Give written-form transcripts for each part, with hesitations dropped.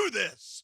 do this!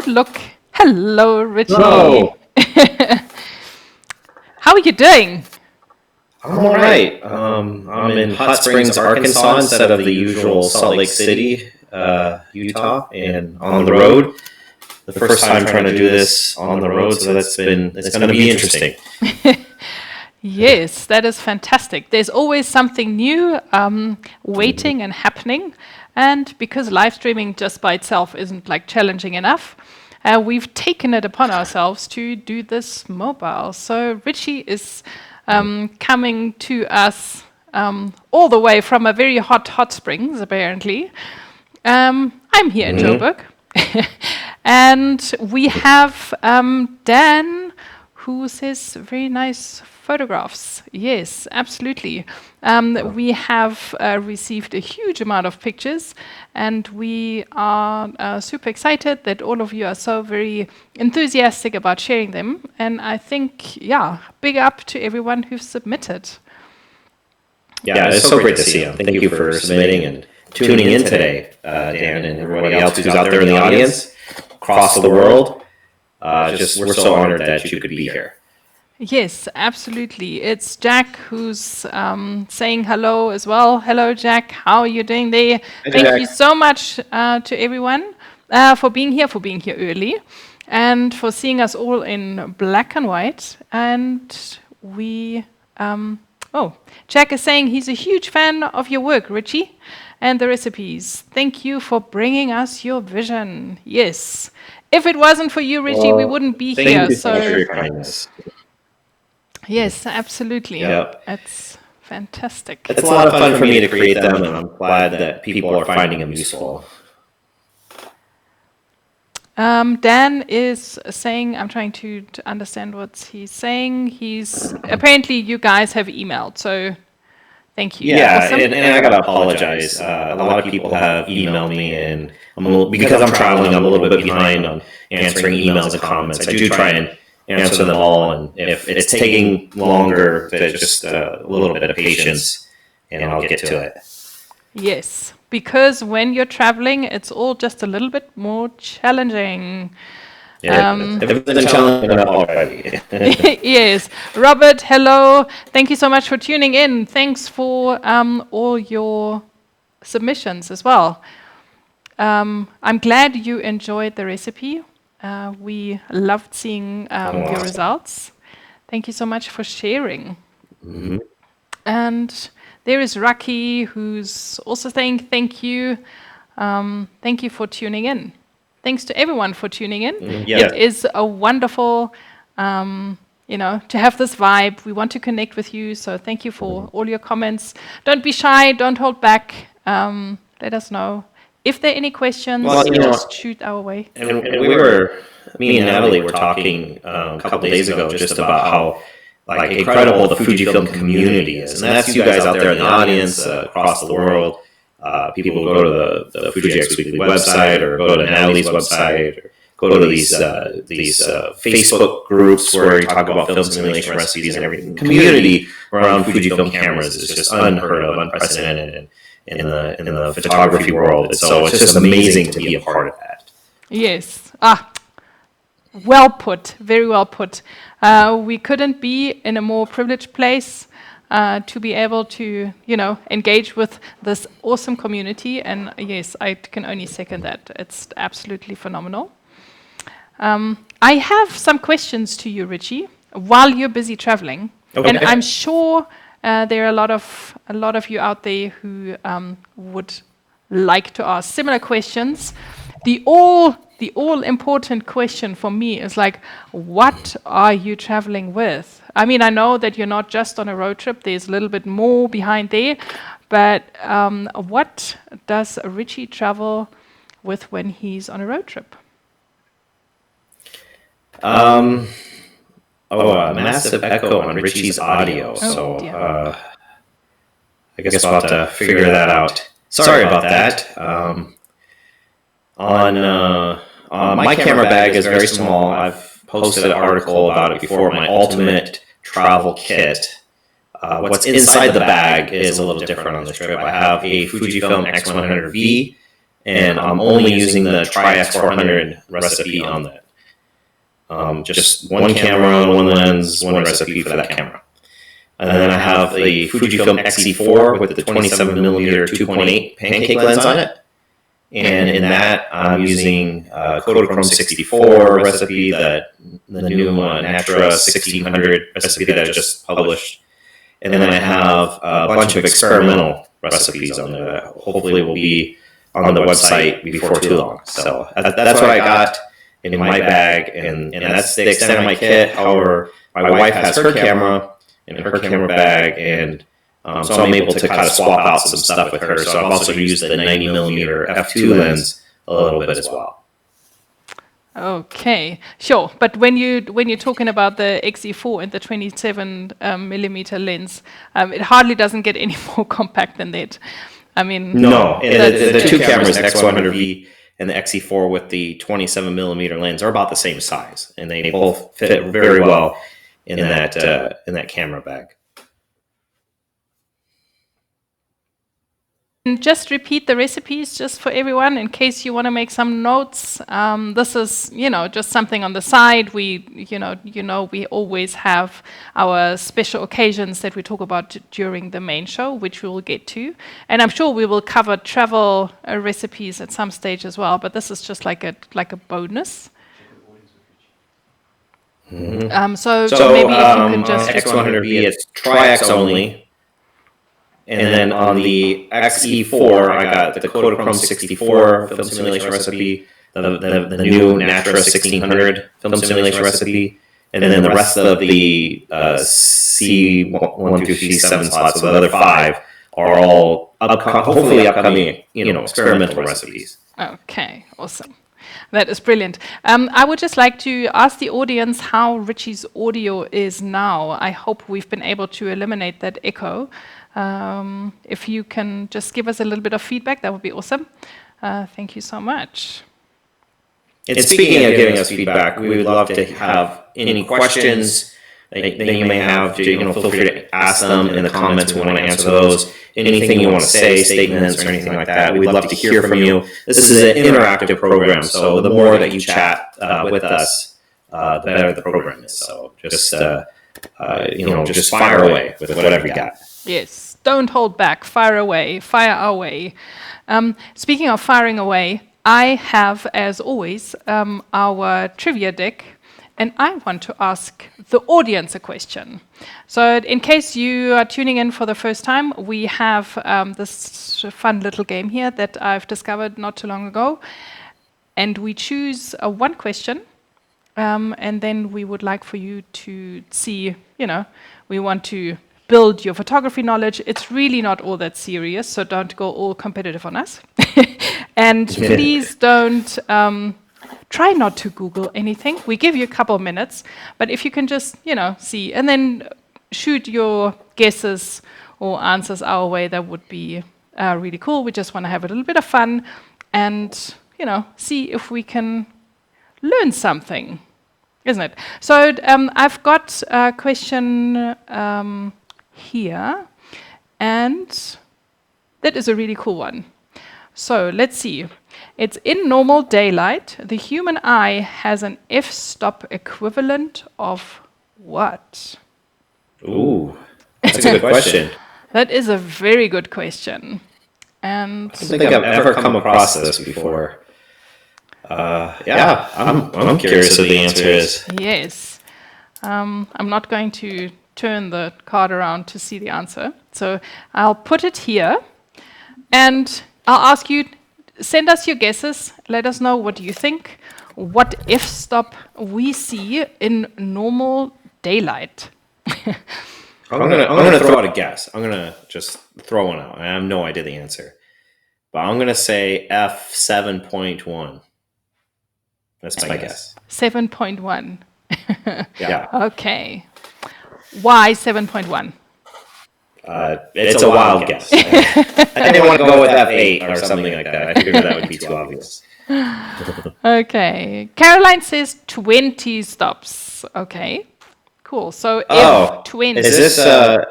don't look. Hello, Ritchie. Hello. How are you doing? I'm all right. I'm in Hot Springs, Arkansas, instead of the usual Salt Lake City, Utah, and on the road. The first time trying to do this on the road, so it's going to be interesting. Yes, that is fantastic. There's always something new waiting and happening. And because live streaming just by itself isn't like challenging enough, we've taken it upon ourselves to do this mobile. So Ritchie is coming to us all the way from a very hot springs, apparently. I'm here in Joburg. And we have Dan, who says very nice photographs. Yes, absolutely. We have received a huge amount of pictures, and we are super excited that all of you are so very enthusiastic about sharing them. And I think, big up to everyone who's submitted. Yeah, it's so great to see you. Thank you for submitting and tuning in today, Dan, and everybody else who's out there in the audience across the world. We're so honored that you could be here. Yes, absolutely. It's Jack who's saying hello as well. Hello, Jack. How are you doing there? Thank you so much to everyone for being here early, and for seeing us all in black and white. And we, Jack is saying he's a huge fan of your work, Ritchie, and the recipes. Thank you for bringing us your vision. Yes. If it wasn't for you, Ritchie, we wouldn't be here. Thank you so much for your kindness. Yes, absolutely. Yep. It's fantastic. It's a lot of fun for me to create them, and I'm glad that people are finding them useful. Dan is saying, I'm trying to understand what he's saying. Apparently you guys have emailed, so thank you. Yeah, awesome. and I gotta apologize. A lot of people have emailed me, and because I'm traveling, I'm a little bit behind on answering emails and comments. I do try and answer them all, and if it's taking longer, just a little bit of patience, and I'll get to it. Yes, because when you're traveling, it's all just a little bit more challenging. It's been challenging enough already. Yes. Robert, hello. Thank you so much for tuning in. Thanks for all your submissions as well. I'm glad you enjoyed the recipe. We loved seeing your results. Thank you so much for sharing. Mm-hmm. And there is Raki, who's also saying thank you. Thank you for tuning in. Thanks to everyone for tuning in. Yeah. It is a wonderful, to have this vibe. We want to connect with you, so thank you for all your comments. Don't be shy. Don't hold back. Let us know. If there are any questions, just shoot our way. And me and Nathalie were talking a couple days ago just about how incredible the Fujifilm community is. And that's you guys out there in the audience across the world. People will go to the Fuji X Weekly website, or go to Nathalie's website, or go to these Facebook groups where you talk about film simulation recipes and everything. Community around Fujifilm cameras is just unheard of, unprecedented in the photography world. So it's just amazing to be a part of that. Yes. Well put. Very well put. We couldn't be in a more privileged place to be able to, engage with this awesome community. And yes, I can only second that. It's absolutely phenomenal. I have some questions to you, Ritchie, while you're busy traveling. Okay. And I'm sure there are a lot of you out there who would like to ask similar questions. The all-important question for me is what are you traveling with? I mean, I know that you're not just on a road trip. There's a little bit more behind there. But what does Ritchie travel with when he's on a road trip? A massive echo on Ritchie's audio. I guess we'll have to figure that out. Sorry about that. My camera bag is very small. I've posted an article about it before. My ultimate travel kit. What's inside the bag is a little different on this trip. I have a Fujifilm X100V and I'm only using the Tri-X400 recipe on that. Just one camera, one lens, one recipe for that camera. And then I have the Fujifilm X-E4 with the 27mm 2.8 pancake lens on it. And in that, I'm using Kodachrome 64 recipe, the new Natura 1600 recipe that I just published. And then I have a bunch of experimental recipes on there that hopefully will be on the website before too long. So that's what I got in my bag, and that's the extent of my kit. However, my wife has her camera in her camera bag, and so I'm able to kind of swap out some stuff with her. So I've also used the 90mm f2 lens a little bit as well. Okay, sure. But when you're talking about the Xe4 and the 27mm lens, it hardly doesn't get any more compact than that. I mean, no. And the two cameras, the X100V and the Xe4 with the 27mm lens, are about the same size, and they both fit very well in that camera bag. And just repeat the recipes just for everyone in case you want to make some notes. This is, just something on the side. We, we always have our special occasions that we talk about during the main show, which we will get to. And I'm sure we will cover travel recipes at some stage as well. But this is just like a bonus. Mm-hmm. So maybe if you can just X100V, it's Tri-X only. And then on the Xe4, I got the Kodachrome 64 film simulation recipe, the new Natura 1600 film simulation recipe, and then the rest of the C1 through C7 slots, so the other 5, are all hopefully upcoming, experimental recipes. Okay, awesome. That is brilliant. I would just like to ask the audience how Ritchie's audio is now. I hope we've been able to eliminate that echo. If you can just give us a little bit of feedback, that would be awesome. Thank you so much. And speaking of giving us feedback, we would love to have any questions that you may have. Feel free to ask them in the comments. We want to answer those. Anything you want to say, statements or anything like that, we'd love to hear from you. This is an interactive program, so the more that you chat with us, the better the program is. So just just fire away with whatever you got. Yes, don't hold back. Fire away. Fire our way. Speaking of firing away, I have, as always, our trivia deck, and I want to ask the audience a question. So in case you are tuning in for the first time, we have this fun little game here that I've discovered not too long ago, and we choose one question, and then we would like for you to see, we want to build your photography knowledge. It's really not all that serious, so don't go all competitive on us. And please don't try not to Google anything. We give you a couple of minutes, but if you can just, see, and then shoot your guesses or answers our way, that would be really cool. We just want to have a little bit of fun and, see if we can learn something, isn't it? So I've got a question here, and that is a really cool one. So let's see. It's in normal daylight. The human eye has an f-stop equivalent of what? Ooh, that's a good question. That is a very good question. And I don't think I've ever come across this before. I'm curious what the answer is. Yes. I'm not going to turn the card around to see the answer. So I'll put it here, and I'll ask you, send us your guesses. Let us know what you think. What f-stop we see in normal daylight? I'm gonna throw out a guess. I'm gonna just throw one out. I have no idea the answer, but I'm gonna say f7.1. That's my guess. 7.1. Yeah. Okay. Why 7.1? It's a wild guess. I didn't want to go with F8 or something like that. I figured that would be too obvious. Okay. Caroline says 20 stops. Okay. Cool. So F20. Is this I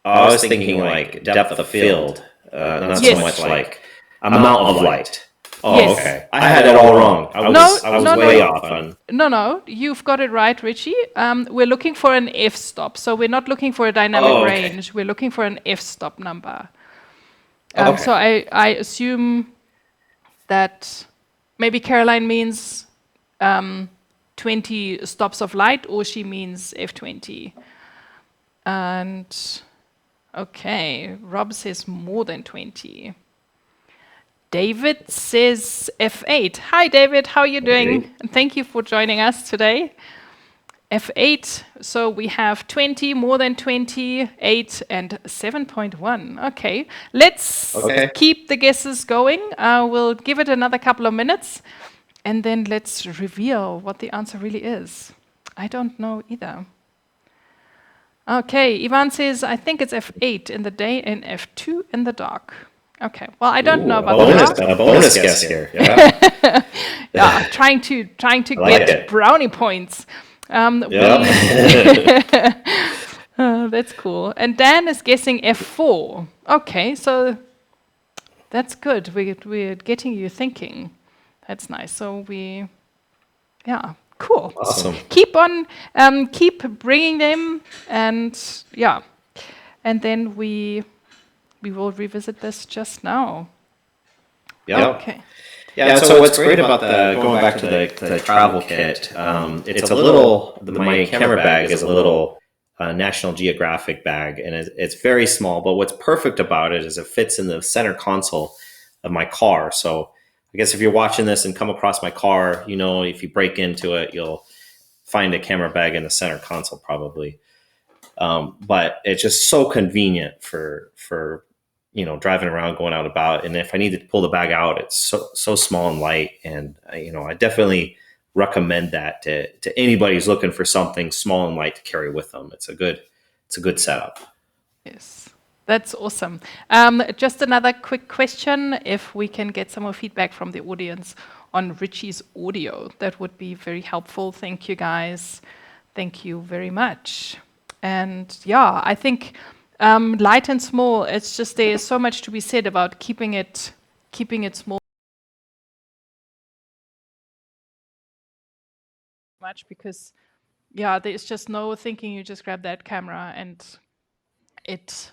was thinking like depth of field, not so much like Amount of light. Oh, Yes. okay. I had it all wrong. I was No, way off on. No, you've got it right, Ritchie. We're looking for an f-stop, so we're not looking for a dynamic range. We're looking for an f-stop number. So I assume that maybe Caroline means 20 stops of light, or she means f20. And okay, Rob says more than 20. David says F8. Hi, David. How are you doing? And thank you for joining us today. F8. So we have 20, more than 20, 8, and 7.1. Okay. Let's keep the guesses going. We'll give it another couple of minutes, and then let's reveal what the answer really is. I don't know either. Okay. Ivan says, I think it's F8 in the day and F2 in the dark. Okay. Well, I don't know about a bonus guess here. Yeah. Yeah, trying to get brownie points. That's cool. And Dan is guessing F4. Okay, so that's good. We're getting you thinking. That's nice. So cool. Awesome. Keep on, keep bringing them, and and then we will revisit this just now. Yeah. Okay. Yeah, so what's great about going back to the travel kit, it's a little, my camera bag is a little National Geographic bag, and it's very small, but what's perfect about it is it fits in the center console of my car. So I guess if you're watching this and come across my car, if you break into it, you'll find a camera bag in the center console probably. But it's just so convenient for driving around, going out about. And if I need to pull the bag out, it's so small and light. And, I definitely recommend that to anybody who's looking for something small and light to carry with them. It's a good setup. Yes, that's awesome. Just another quick question. If we can get some more feedback from the audience on Ritchie's audio, that would be very helpful. Thank you, guys. Thank you very much. And I think light and small, it's just there's so much to be said about keeping it small. Much because there's just no thinking. You just grab that camera and it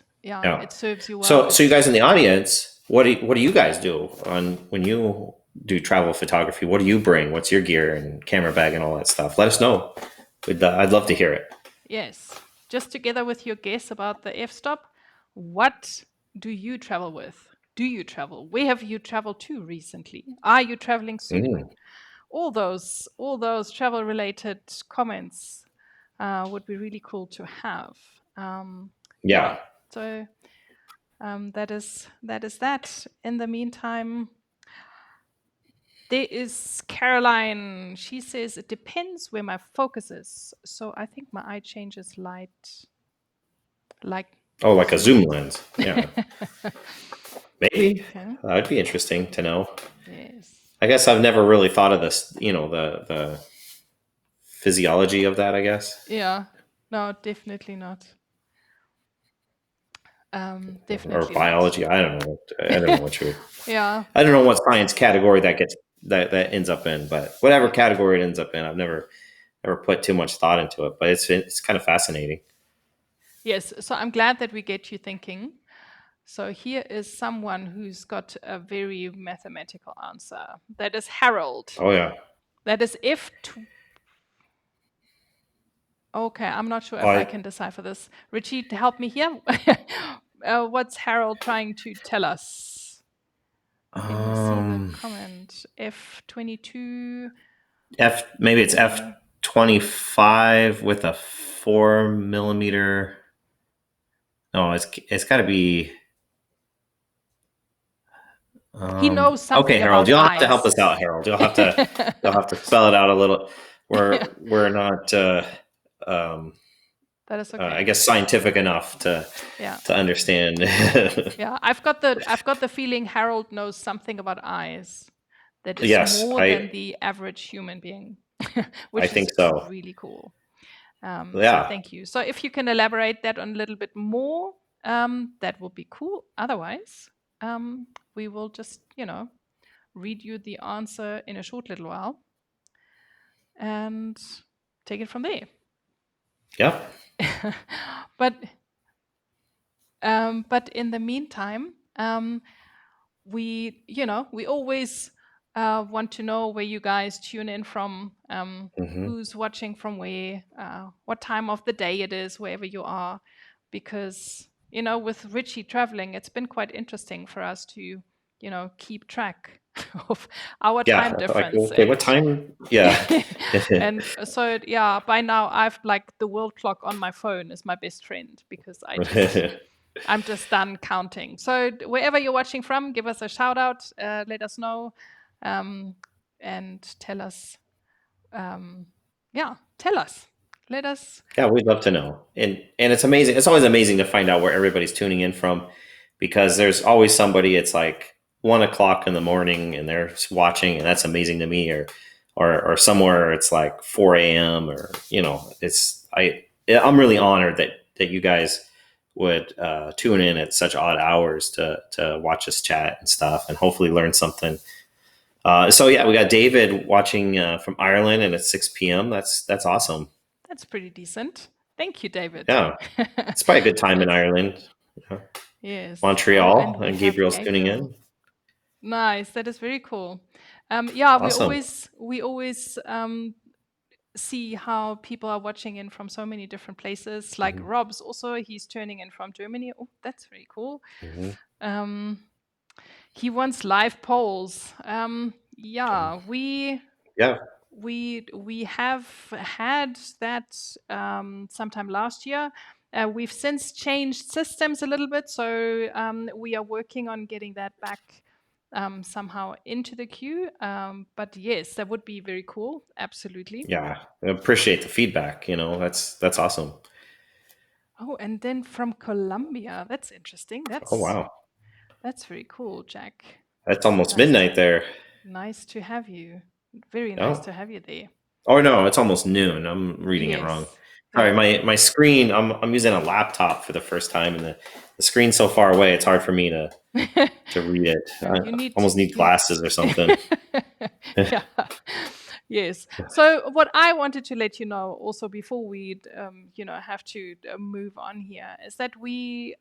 serves you well. So you guys in the audience, what do you guys do when you do travel photography? What do you bring? What's your gear and camera bag and all that stuff? Let us know. I'd love to hear it. Yes. Just together with your guess about the f-stop, what do you travel with? Do you travel? Where have you traveled to recently? Are you traveling soon? All those travel-related comments would be really cool to have. So that is that. In the meantime, there is Caroline. She says, it depends where my focus is. So I think my eye changes light. Like a zoom lens. Yeah. Maybe. That'd be interesting to know. Yes. I guess I've never really thought of this, the physiology of that, I guess. Yeah. No, definitely not. Definitely. Or biology. I don't know. I don't know what you. Yeah. I don't know what science category that ends up in, but whatever category it ends up in, I've never put too much thought into it. But it's kind of fascinating. Yes. So I'm glad that we get you thinking. So here is someone who's got a very mathematical answer. That is Harold. Oh yeah. That is F2. Okay, I'm not sure if I can decipher this. Ritchie, help me here. What's Harold trying to tell us? Can you see the comment? F22. Maybe it's F25 with a 4mm. No, it's got to be. He knows something. Okay, Harold, you'll have to help us out, Harold. You'll have to spell it out a little. We're not. That is okay. I guess scientific enough to understand. Yeah, I've got the feeling Harold knows something about eyes that is more than the average human being, which I think is really cool. So thank you. So if you can elaborate that on a little bit more, that would be cool. Otherwise, we will just, read you the answer in a short little while and take it from there. Yeah. But in the meantime, we always want to know where you guys tune in from, who's watching from where, what time of the day it is, wherever you are, because with Ritchie traveling, it's been quite interesting for us to keep track of our time difference. Like, okay, what time? Yeah. And so by now I've like the world clock on my phone is my best friend, because I'm just done counting. So wherever you're watching from, give us a shout out, let us know, and tell us. Tell us. Let us. Yeah, we'd love to know. And it's amazing. It's always amazing to find out where everybody's tuning in from, because there's always somebody, it's like 1:00 in the morning and they're watching, and that's amazing to me, or somewhere it's like 4 a.m. or I'm really honored that you guys would tune in at such odd hours to watch us chat and stuff, and hopefully learn something. So yeah, we got David watching from Ireland, and it's 6 p.m. That's awesome. That's pretty decent. Thank you, David. Yeah, it's probably a good time in Ireland. Yeah. Yes. Montreal, and Gabriel's tuning in. Nice. That is very cool. Awesome. We always see how people are watching in from so many different places. Like Rob's also, he's tuning in from Germany. Oh, that's very cool. He wants live polls. We have had that sometime last year. We've since changed systems a little bit, so we are working on getting that back somehow into the queue. But yes, that would be very cool. Absolutely. Yeah, I appreciate the feedback. That's awesome. Oh, and then from Colombia. That's interesting. Oh, wow. That's very cool, Jack. That's almost midnight there. Nice to have you. Very nice to have you there. Oh no, it's almost noon. I'm reading it wrong. Sorry, my screen. I'm using a laptop for the first time, and the screen's so far away. It's hard for me to read it. I almost need glasses or something. Yeah. Yes. So what I wanted to let you know also before we, have to move on here, is that we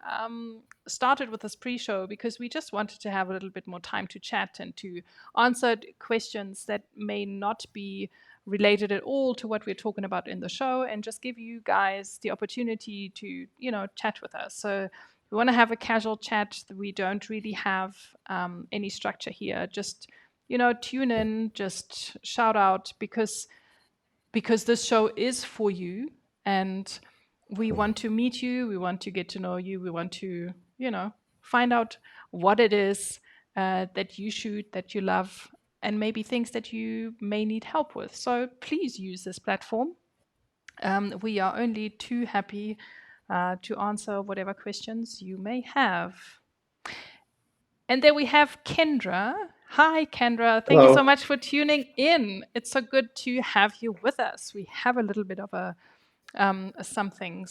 started with this pre-show because we just wanted to have a little bit more time to chat and to answer questions that may not be related at all to what we're talking about in the show, and just give you guys the opportunity to, chat with us. So we want to have a casual chat. We don't really have any structure here. Just tune in, just shout out, because this show is for you, and we want to meet you, we want to get to know you, we want to, find out what it is that you shoot, that you love, and maybe things that you may need help with. So please use this platform. We are only too happy to answer whatever questions you may have. And then we have Kendra. Hi, Kendra. Thank you so much for tuning in. It's so good to have you with us. We have a little bit of a something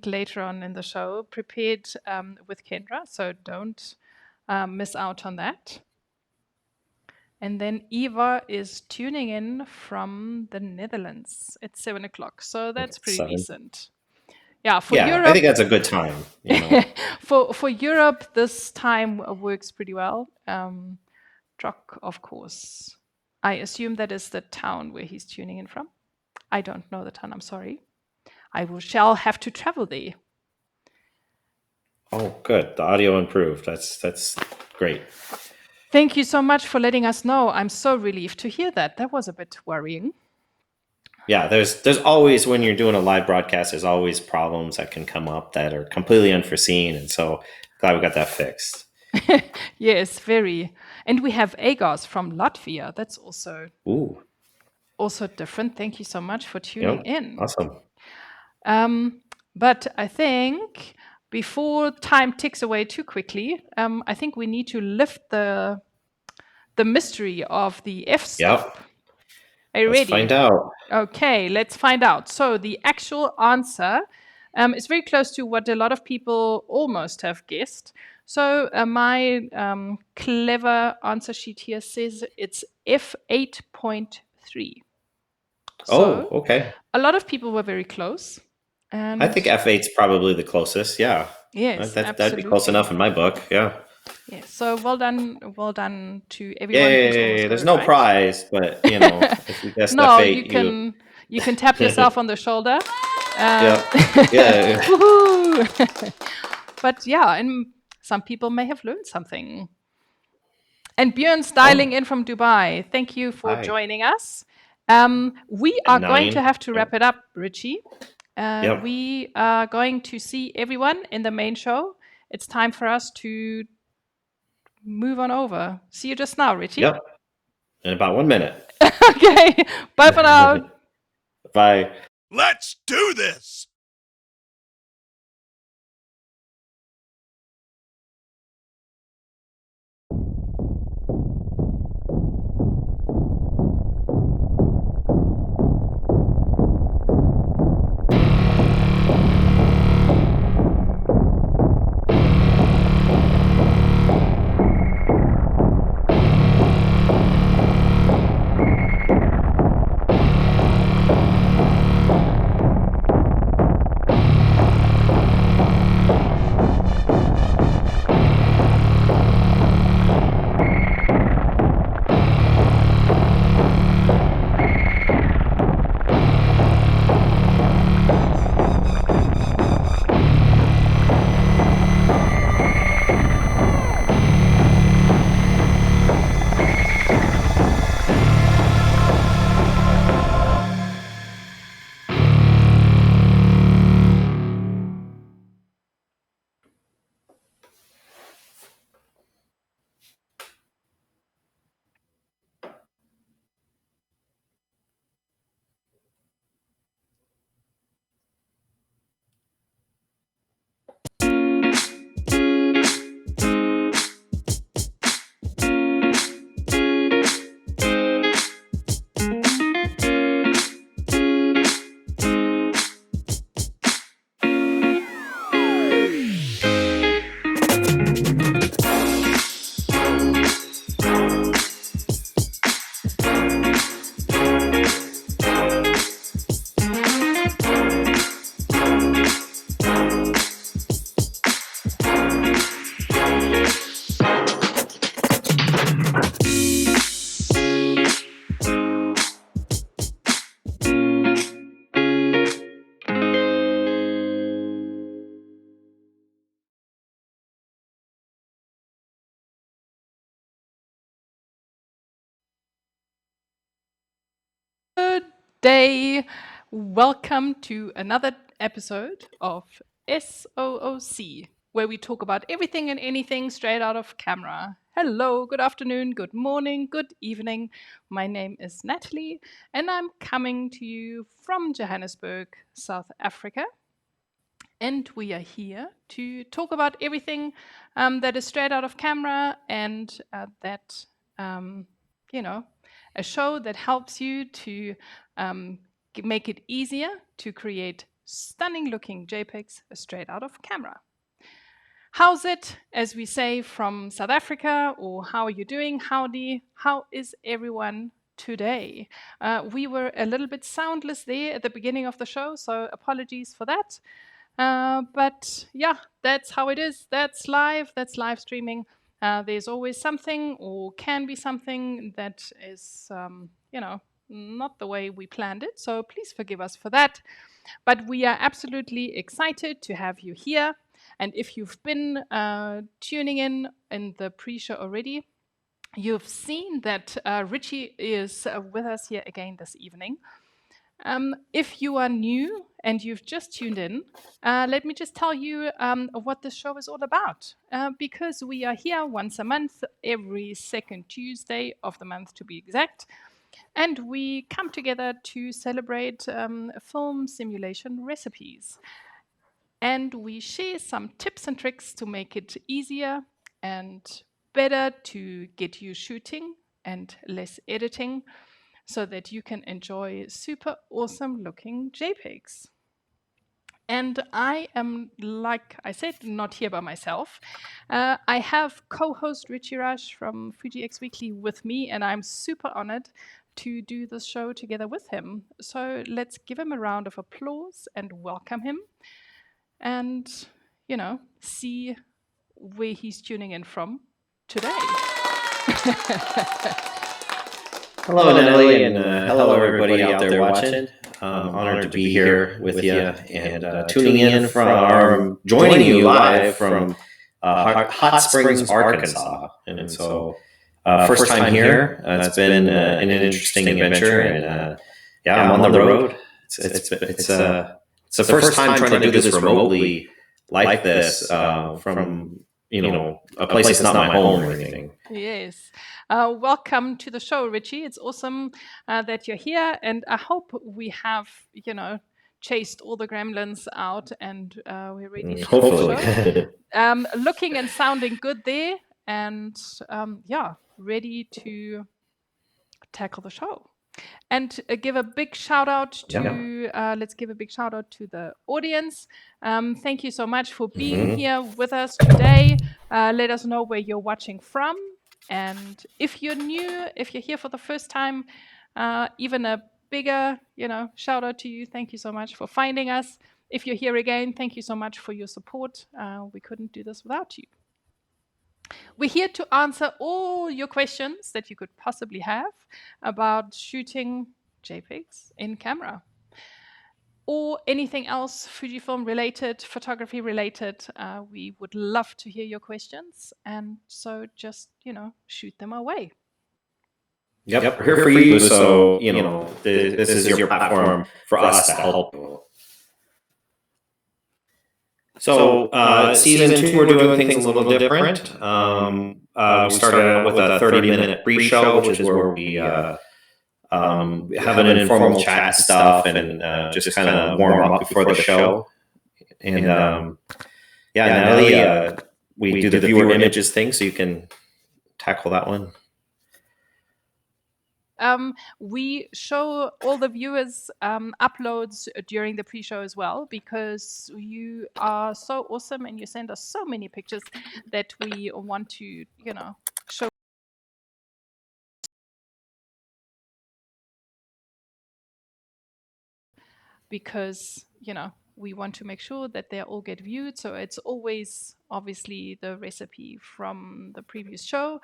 later on in the show prepared with Kendra, so don't miss out on that. And then Eva is tuning in from the Netherlands at 7:00, so that's pretty decent. Yeah, Europe, I think that's a good time. for Europe, this time works pretty well. Drock, of course. I assume that is the town where he's tuning in from. I don't know the town, I'm sorry. Shall have to travel there. Oh, good. The audio improved. That's great. Thank you so much for letting us know. I'm so relieved to hear that. That was a bit worrying. Yeah, there's always, when you're doing a live broadcast, there's always problems that can come up that are completely unforeseen. And so glad we got that fixed. Yes, very. And we have Agos from Latvia. That's also different. Thank you so much for tuning in. Awesome. But I think before time ticks away too quickly, I think we need to lift the mystery of the F-stop. Are you ready? Let's find out. Okay, let's find out. So the actual answer is very close to what a lot of people almost have guessed. So my clever answer sheet here says it's f8.3. Oh, okay. A lot of people were very close. And I think F8's probably the closest. Yeah. yes, That'd be close absolutely. enough in my book. Yeah. Yes. So well done to everyone who's almost Yay! got There's it no right. prize, but if you guessed No, F8, you can tap yourself on the shoulder. Yeah. Yeah. Woohoo! But yeah, and some people may have learned something. And Björn's dialing in from Dubai. Thank you for Hi. joining us. We are going to 9. have to wrap it up, Ritchie. Yep. We are going to see everyone in the main show. It's time for us to move on over. See you just now, Ritchie. Yep. In about 1 minute. Okay. Bye for now. Bye. Let's do this! Good day. Welcome to another episode of SOOC, where we talk about everything and anything straight out of camera. Hello, good afternoon, good morning, good evening. My name is Nathalie, and I'm coming to you from Johannesburg, South Africa. And we are here to talk about everything that is straight out of camera and that, a show that helps you to make it easier to create stunning looking JPEGs straight out of camera. How's it, as we say from South Africa, or how are you doing? Howdy, how is everyone today? We were a little bit soundless there at the beginning of the show, so apologies for that. But yeah, that's how it is. That's live streaming. There's always something, or can be something, that is, not the way we planned it. So please forgive us for that. But we are absolutely excited to have you here. And if you've been tuning in the pre-show already, you've seen that Ritchie is with us here again this evening. If you are new and you've just tuned in, let me just tell you what this show is all about. Because we are here once a month, every second Tuesday of the month to be exact, and we come together to celebrate film simulation recipes. And we share some tips and tricks to make it easier and better to get you shooting and less editing, so that you can enjoy super awesome looking JPEGs. And I am, like I said, not here by myself. I have co-host Ritchie from Fuji X Weekly with me, and I'm super honored to do this show together with him. So let's give him a round of applause and welcome him, and see where he's tuning in from today. Hello, Nathalie, and hello, everybody out there watching. Honored to be here with you and tuning in from, joining you live from Hot Springs, Arkansas. And so, first time here. It's been an interesting adventure, and I'm on the road. It's the first time trying to do this remotely like this from a place that's not my home or anything. Yes. Welcome to the show, Ritchie. It's awesome that you're here, and I hope we have, chased all the gremlins out, and we're ready to Hopefully. the show. Looking and sounding good there, and ready to tackle the show. And give a big shout out to let's give a big shout out to the audience. Thank you so much for being here with us today. Let us know where you're watching from, and if you're new, if you're here for the first time, even a bigger shout out to you. Thank you so much for finding us. If you're here again, thank you so much for your support. We couldn't do this without you. We're here to answer all your questions that you could possibly have about shooting JPEGs in camera or anything else Fujifilm related, photography related. We would love to hear your questions, and so just shoot them our way. Yep, we're here for you. So this is your platform for us to help you. So season 2, we're doing things a little different. We started out with a 30-minute pre-show, which is where we have an informal chat stuff and just kind of warm up before the show. And Nathalie, we do the viewer images thing, so you can tackle that one. We show all the viewers uploads during the pre-show as well, because you are so awesome and you send us so many pictures that we want to, show. Because, we want to make sure that they all get viewed. So it's always, obviously, the recipe from the previous show.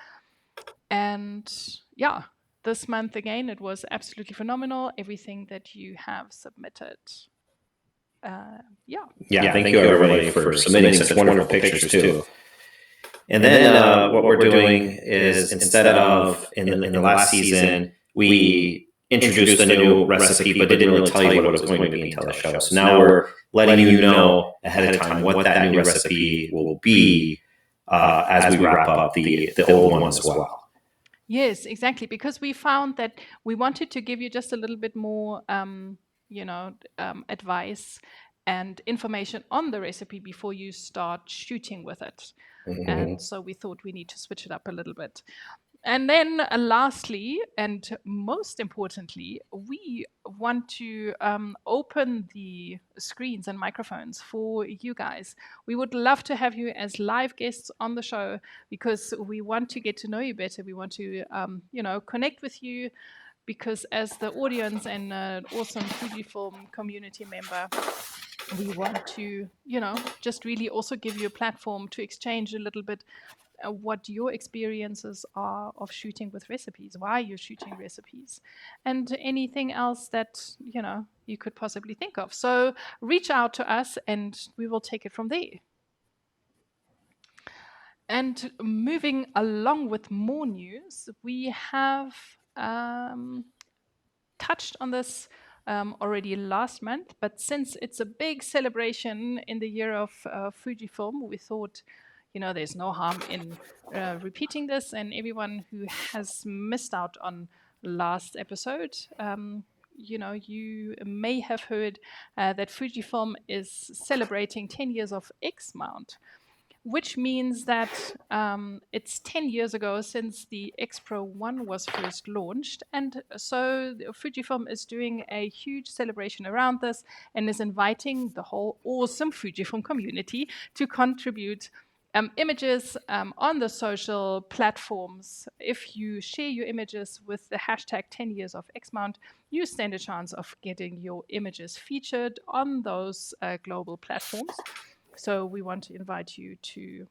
And this month, again, it was absolutely phenomenal, everything that you have submitted. Thank you, everybody, for submitting such wonderful pictures, too. And then what we're doing is, instead of, in the last season, we introduced a new recipe, but didn't really tell you what it was going to be until the show. So now we're letting you know ahead of time what that new recipe will be as we wrap up the old one as well. Yes, exactly, because we found that we wanted to give you just a little bit more, advice and information on the recipe before you start shooting with it. And so we thought we need to switch it up a little bit. And then lastly, and most importantly, we want to open the screens and microphones for you guys. We would love to have you as live guests on the show, because we want to get to know you better. We want to, connect with you, because as the audience and an awesome Fujifilm community member, we want to, just really also give you a platform to exchange a little bit what your experiences are of shooting with recipes, why you're shooting recipes, and anything else that you could possibly think of. So reach out to us and we will take it from there. And moving along with more news, we have touched on this already last month, but since it's a big celebration in the year of Fujifilm, we thought there's no harm in repeating this, and everyone who has missed out on last episode, you may have heard that Fujifilm is celebrating 10 years of X-Mount. which means that it's 10 years ago since the X Pro 1 was first launched. And so Fujifilm is doing a huge celebration around this and is inviting the whole awesome Fujifilm community to contribute images on the social platforms. If you share your images with the hashtag 10 years of X-Mount, you stand a chance of getting your images featured on those global platforms. So we want to invite you to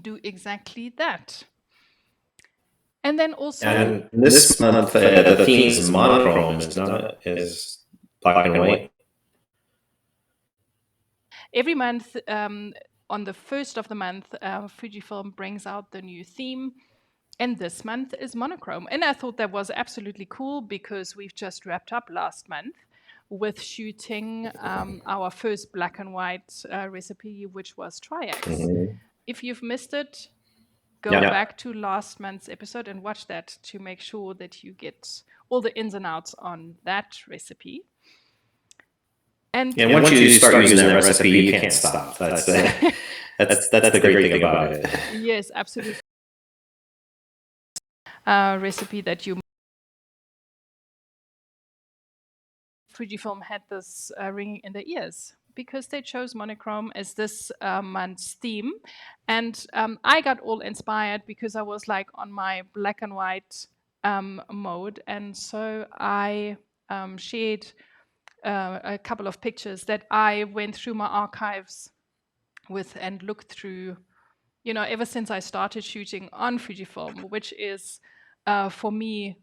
do exactly that. And then also... And this month, the theme is monochrome, is black and white. Every month, on the first of the month, Fujifilm brings out the new theme. And this month is monochrome. And I thought that was absolutely cool because we've just wrapped up last month with shooting our first black and white recipe, which was triax. If you've missed it, go back to last month's episode and watch that to make sure that you get all the ins and outs on that recipe. And once you start using that recipe, you can't stop. That's the great thing about it. Yes, absolutely. Recipe that you... Fujifilm had this ringing in the ears because they chose monochrome as this month's theme. And I got all inspired because I was like on my black and white mode. And so I shared a couple of pictures that I went through my archives with and looked through, ever since I started shooting on Fujifilm, which is for me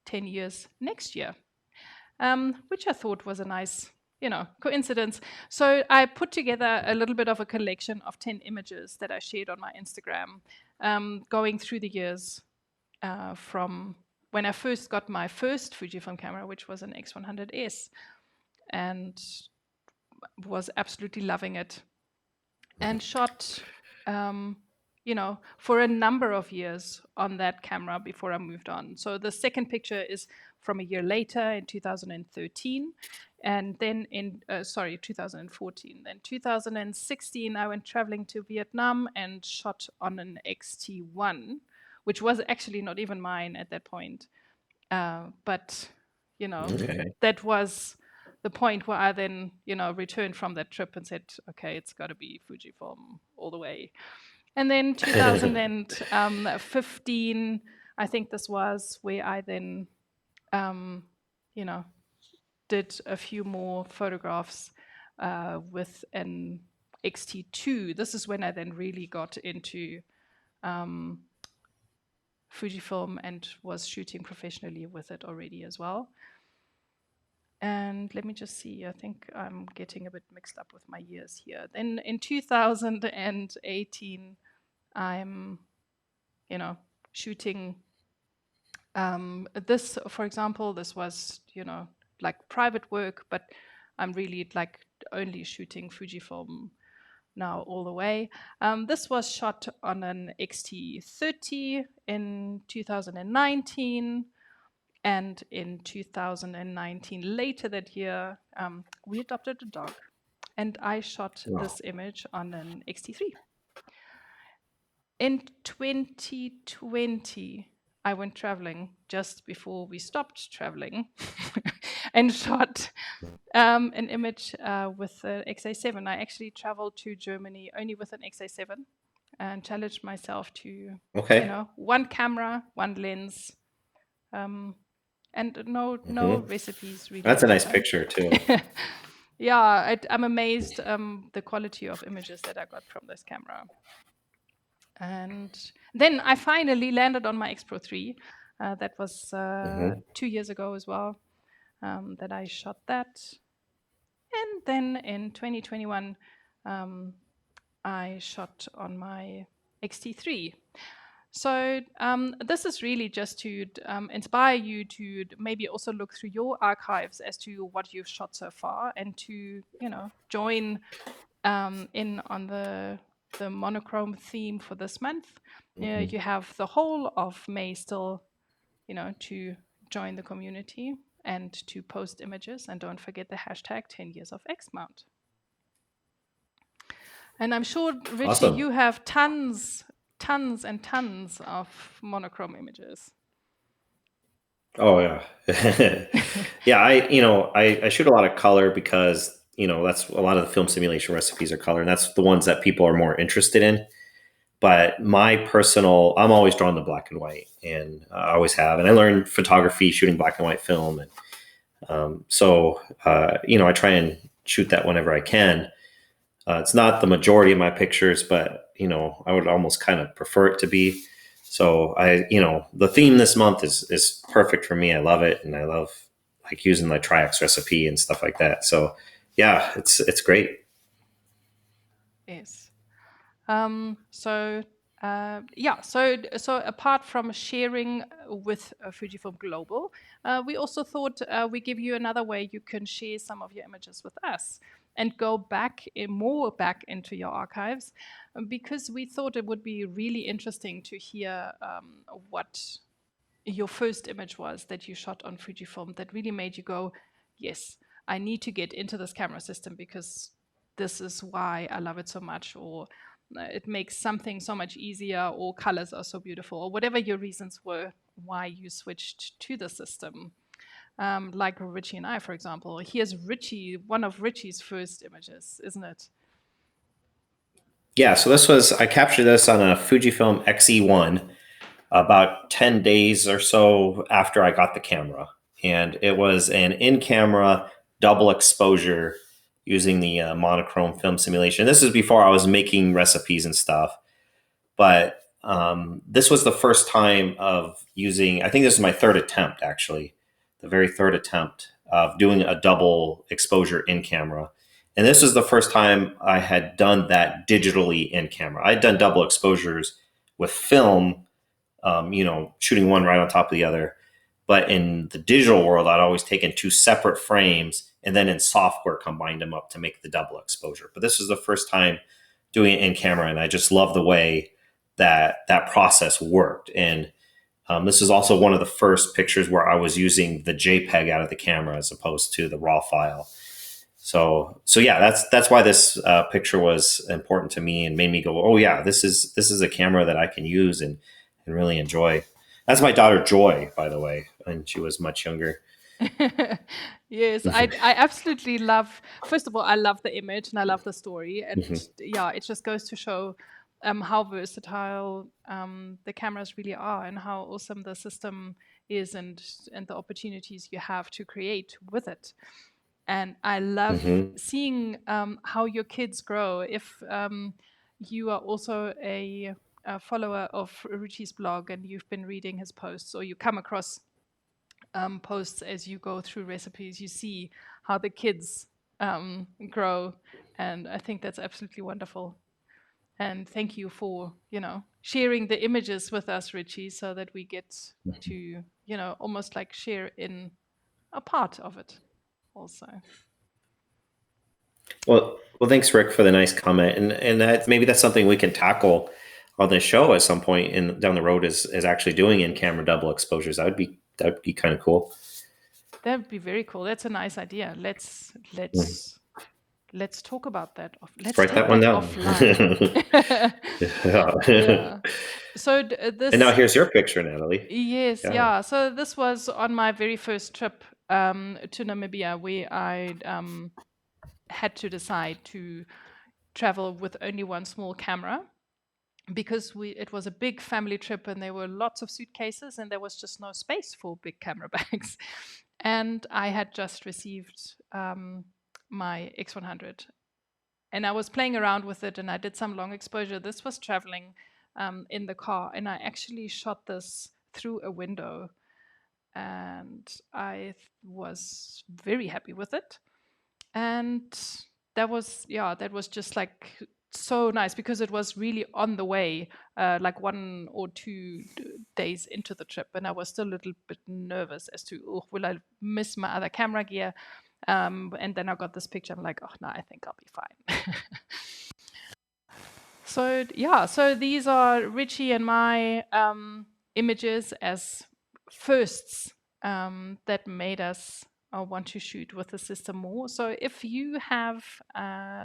10 years next year. Which I thought was a nice, coincidence. So I put together a little bit of a collection of 10 images that I shared on my Instagram, going through the years from when I first got my first Fujifilm camera, which was an X100S, and was absolutely loving it. And shot, for a number of years on that camera before I moved on. So the second picture is from a year later in 2013. And then in, 2014. Then 2016, I went traveling to Vietnam and shot on an XT1, which was actually not even mine at that point. But, that was the point where I then, returned from that trip and said, okay, it's got to be Fujifilm all the way. And then 2015, I think this was where I then, did a few more photographs with an XT2. This is when I then really got into Fujifilm and was shooting professionally with it already as well. And let me just see, I think I'm getting a bit mixed up with my years here. Then in 2018, I'm, shooting this, for example, this was, like private work, but I'm really like only shooting Fujifilm now all the way. This was shot on an XT30 in 2019. And in 2019, later that year, we adopted a dog. And I shot this image on an XT3. In 2020, I went traveling just before we stopped traveling and shot an image with the XA7. I actually traveled to Germany only with an XA7 and challenged myself to, one camera, one lens, and no recipes really. That's a nice picture too. Yeah, I'm amazed the quality of images that I got from this camera. And then I finally landed on my X Pro 3. That was 2 years ago as well that I shot that. And then in 2021, I shot on my XT3. So this is really just to inspire you to maybe also look through your archives as to what you've shot so far and to, join in on the monochrome theme for this month. You have the whole of May still, to join the community and to post images. And don't forget the hashtag 10 years of X-Mount. And I'm sure, Ritchie, Awesome. you have tons and tons of monochrome images. Oh yeah. Yeah, I shoot a lot of color because, that's a lot of the film simulation recipes are color, and that's the ones that people are more interested in. But I'm always drawn to black and white, and I always have. And I learned photography shooting black and white film, and I try and shoot that whenever I can. It's not the majority of my pictures, but I would almost kind of prefer it to be. So the theme this month is perfect for me. I love it, and I love like using my Triax recipe and stuff like that. So yeah, it's great. Yes. So apart from sharing with Fujifilm Global, we also thought we give you another way you can share some of your images with us and go more back into your archives, because we thought it would be really interesting to hear what your first image was that you shot on Fujifilm that really made you go, yes, I need to get into this camera system because this is why I love it so much, or it makes something so much easier, or colors are so beautiful, or whatever your reasons were why you switched to the system. Like Ritchie and I, for example. Here's Ritchie, one of Ritchie's first images, isn't it? Yeah, so I captured this on a Fujifilm X-E1 about 10 days or so after I got the camera. And it was an in-camera double exposure using the monochrome film simulation. This is before I was making recipes and stuff. But this was the first time of using, I think this is my third attempt, actually, the very third attempt of doing a double exposure in camera. And this was the first time I had done that digitally in camera. I'd done double exposures with film, shooting one right on top of the other. But in the digital world, I'd always taken two separate frames and then in software combined them up to make the double exposure. But this was the first time doing it in camera, and I just love the way that process worked. And this is also one of the first pictures where I was using the JPEG out of the camera as opposed to the RAW file. So yeah, that's why this picture was important to me and made me go, oh yeah, this is a camera that I can use and really enjoy. That's my daughter Joy, by the way, and she was much younger. Yes, I absolutely love. First of all, I love the image and I love the story, and yeah, it just goes to show how versatile the cameras really are, and how awesome the system is, and the opportunities you have to create with it. And I love seeing how your kids grow. If you are also a follower of Ritchie's blog and you've been reading his posts, or you come across posts as you go through recipes, you see how the kids grow. And I think that's absolutely wonderful. And thank you for, sharing the images with us, Ritchie, so that we get to, almost like share in a part of it also. Well, thanks, Rick, for the nice comment, and maybe that's something we can tackle on this show at some point down the road. Is actually doing in-camera double exposures. That would be kind of cool. That would be very cool. That's a nice idea. Let's talk about that. Let's write that one down. Yeah. So this. And now here's your picture, Nathalie. Yes, yeah. So this was on my very first trip to Namibia, where I had to decide to travel with only one small camera, because it was a big family trip and there were lots of suitcases and there was just no space for big camera bags. And I had just received my X100 and I was playing around with it and I did some long exposure. This was traveling in the car, and I actually shot this through a window, and I was very happy with it. And that was just like so nice, because it was really on the way, like 1 or 2 days into the trip, and I was still a little bit nervous as to, oh, will I miss my other camera gear? And then I got this picture. I'm like, oh no, I think I'll be fine. So these are Ritchie and my images as firsts that made us want to shoot with the system more. So if you have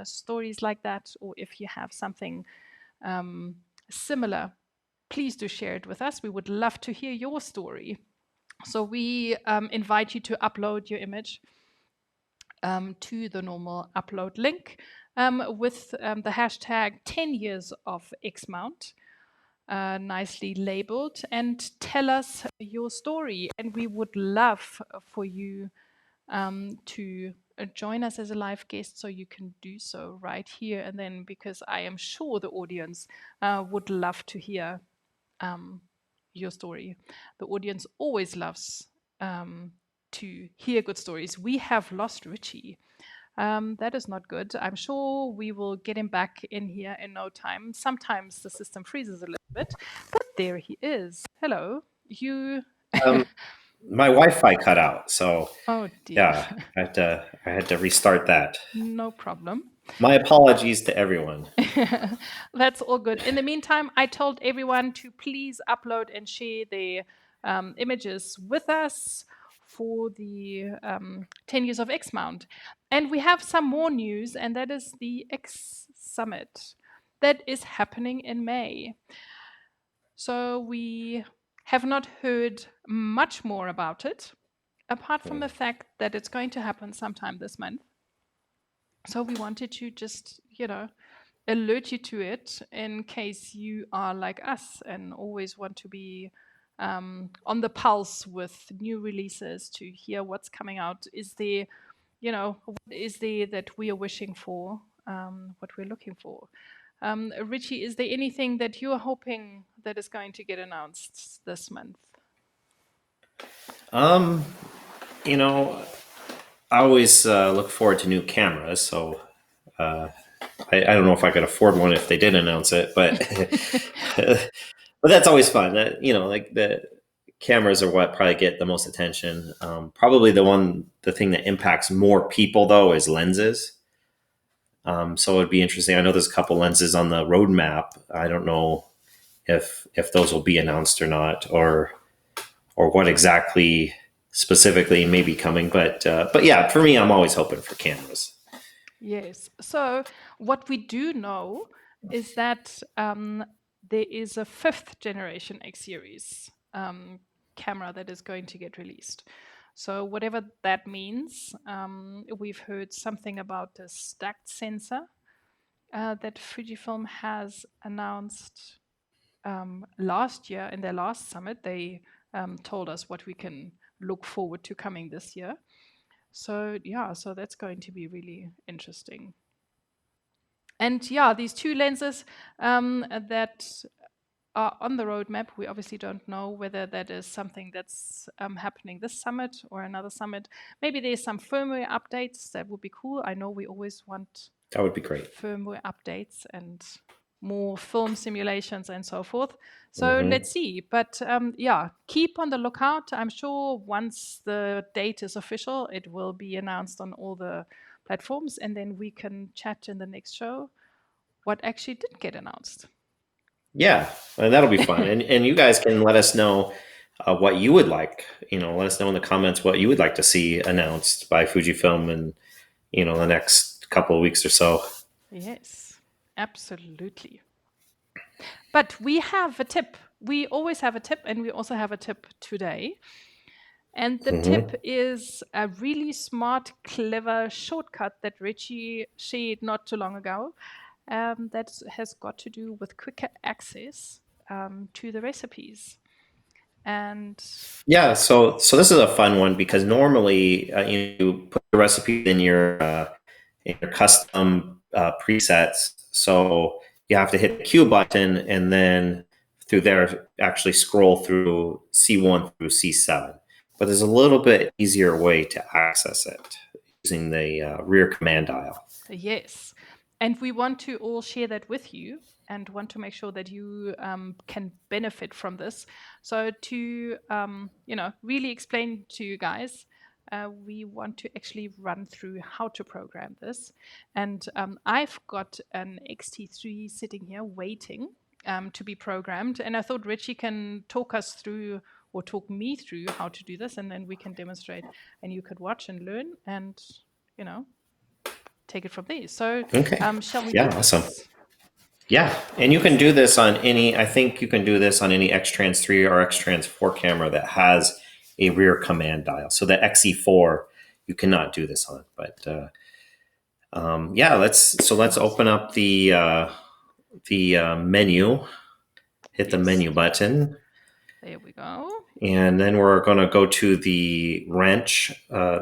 stories like that, or if you have something similar, please do share it with us. We would love to hear your story. So we invite you to upload your image to the normal upload link with the hashtag 10 years of X-Mount, nicely labeled, and tell us your story. And we would love for you to join us as a live guest, so you can do so right here and then, because I am sure the audience would love to hear your story. The audience always loves to hear good stories. We have lost Ritchie. That is not good. I'm sure we will get him back in here in no time. Sometimes the system freezes a little bit, but there he is. Hello. You. My Wi-Fi cut out, so Oh dear. yeah, I had to restart that. No problem. My apologies to everyone. That's all good. In the meantime, I told everyone to please upload and share their images with us for the 10 years of X-Mount. And we have some more news, and that is the X Summit that is happening in May. So we have not heard much more about it, apart from the fact that it's going to happen sometime this month. So we wanted to just, alert you to it in case you are like us and always want to be on the pulse with new releases, to hear what's coming out. Is there, what is there that we are wishing for, what we're looking for? Ritchie, is there anything that you are hoping that is going to get announced this month? I always look forward to new cameras, so I don't know if I could afford one if they did announce it, but but that's always fun. Like the cameras are what probably get the most attention. Probably the thing that impacts more people though is lenses. So it'd be interesting. I know there's a couple lenses on the roadmap. I don't know if those will be announced or not, or what exactly specifically may be coming. But yeah, for me, I'm always hoping for cameras. Yes. So what we do know is that there is a 5th generation X series camera that is going to get released. So whatever that means, we've heard something about a stacked sensor that Fujifilm has announced last year in their last summit. They told us what we can look forward to coming this year. So yeah, so that's going to be really interesting. And yeah, these 2 lenses that are on the roadmap, we obviously don't know whether that is something that's happening this summit or another summit. Maybe there's some firmware updates. That would be cool. I know we always want That would be great. firmware updates and more film simulations and so forth. So let's see. But yeah, keep on the lookout. I'm sure once the date is official, it will be announced on all the platforms, and then we can chat in the next show what actually did get announced. Yeah, and that'll be fun. and you guys can let us know what you would like. Let us know in the comments what you would like to see announced by Fujifilm in the next couple of weeks or so. Yes, absolutely. But we have a tip. We always have a tip, and we also have a tip today. And the tip is a really smart, clever shortcut that Ritchie shared not too long ago. That has got to do with quicker access to the recipes. And yeah, so this is a fun one, because normally you put the recipe in your custom presets. So you have to hit the Q button, and then through there actually scroll through C1 through C7. But there's a little bit easier way to access it using the rear command dial. Yes. And we want to all share that with you and want to make sure that you can benefit from this. So to, really explain to you guys, we want to actually run through how to program this. And I've got an XT3 sitting here waiting to be programmed. And I thought Ritchie can talk us through or talk me through how to do this, and then we can demonstrate, and you could watch and learn, and take it from there. So, Okay. shall we? Yeah, do awesome. this? Yeah, and you can do this on any. I think you can do this on any X-Trans 3 or X-Trans 4 camera that has a rear command dial. So the XE4, you cannot do this on. But yeah, let's open up the menu. Hit the menu button. There we go. And then we're going to go to the wrench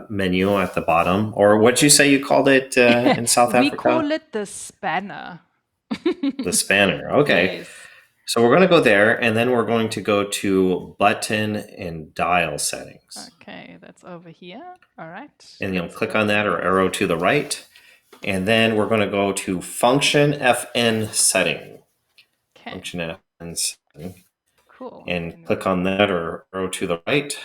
menu at the bottom. Or what'd you say you called it in South Africa? We call it the spanner. The spanner. Okay. Yes. So we're going to go there, and then we're going to go to button and dial settings. Okay, that's over here. All right. And you'll click on that or arrow to the right. And then we're going to go to function FN setting. Okay. Function FN setting. Cool. And click on that or arrow to the right.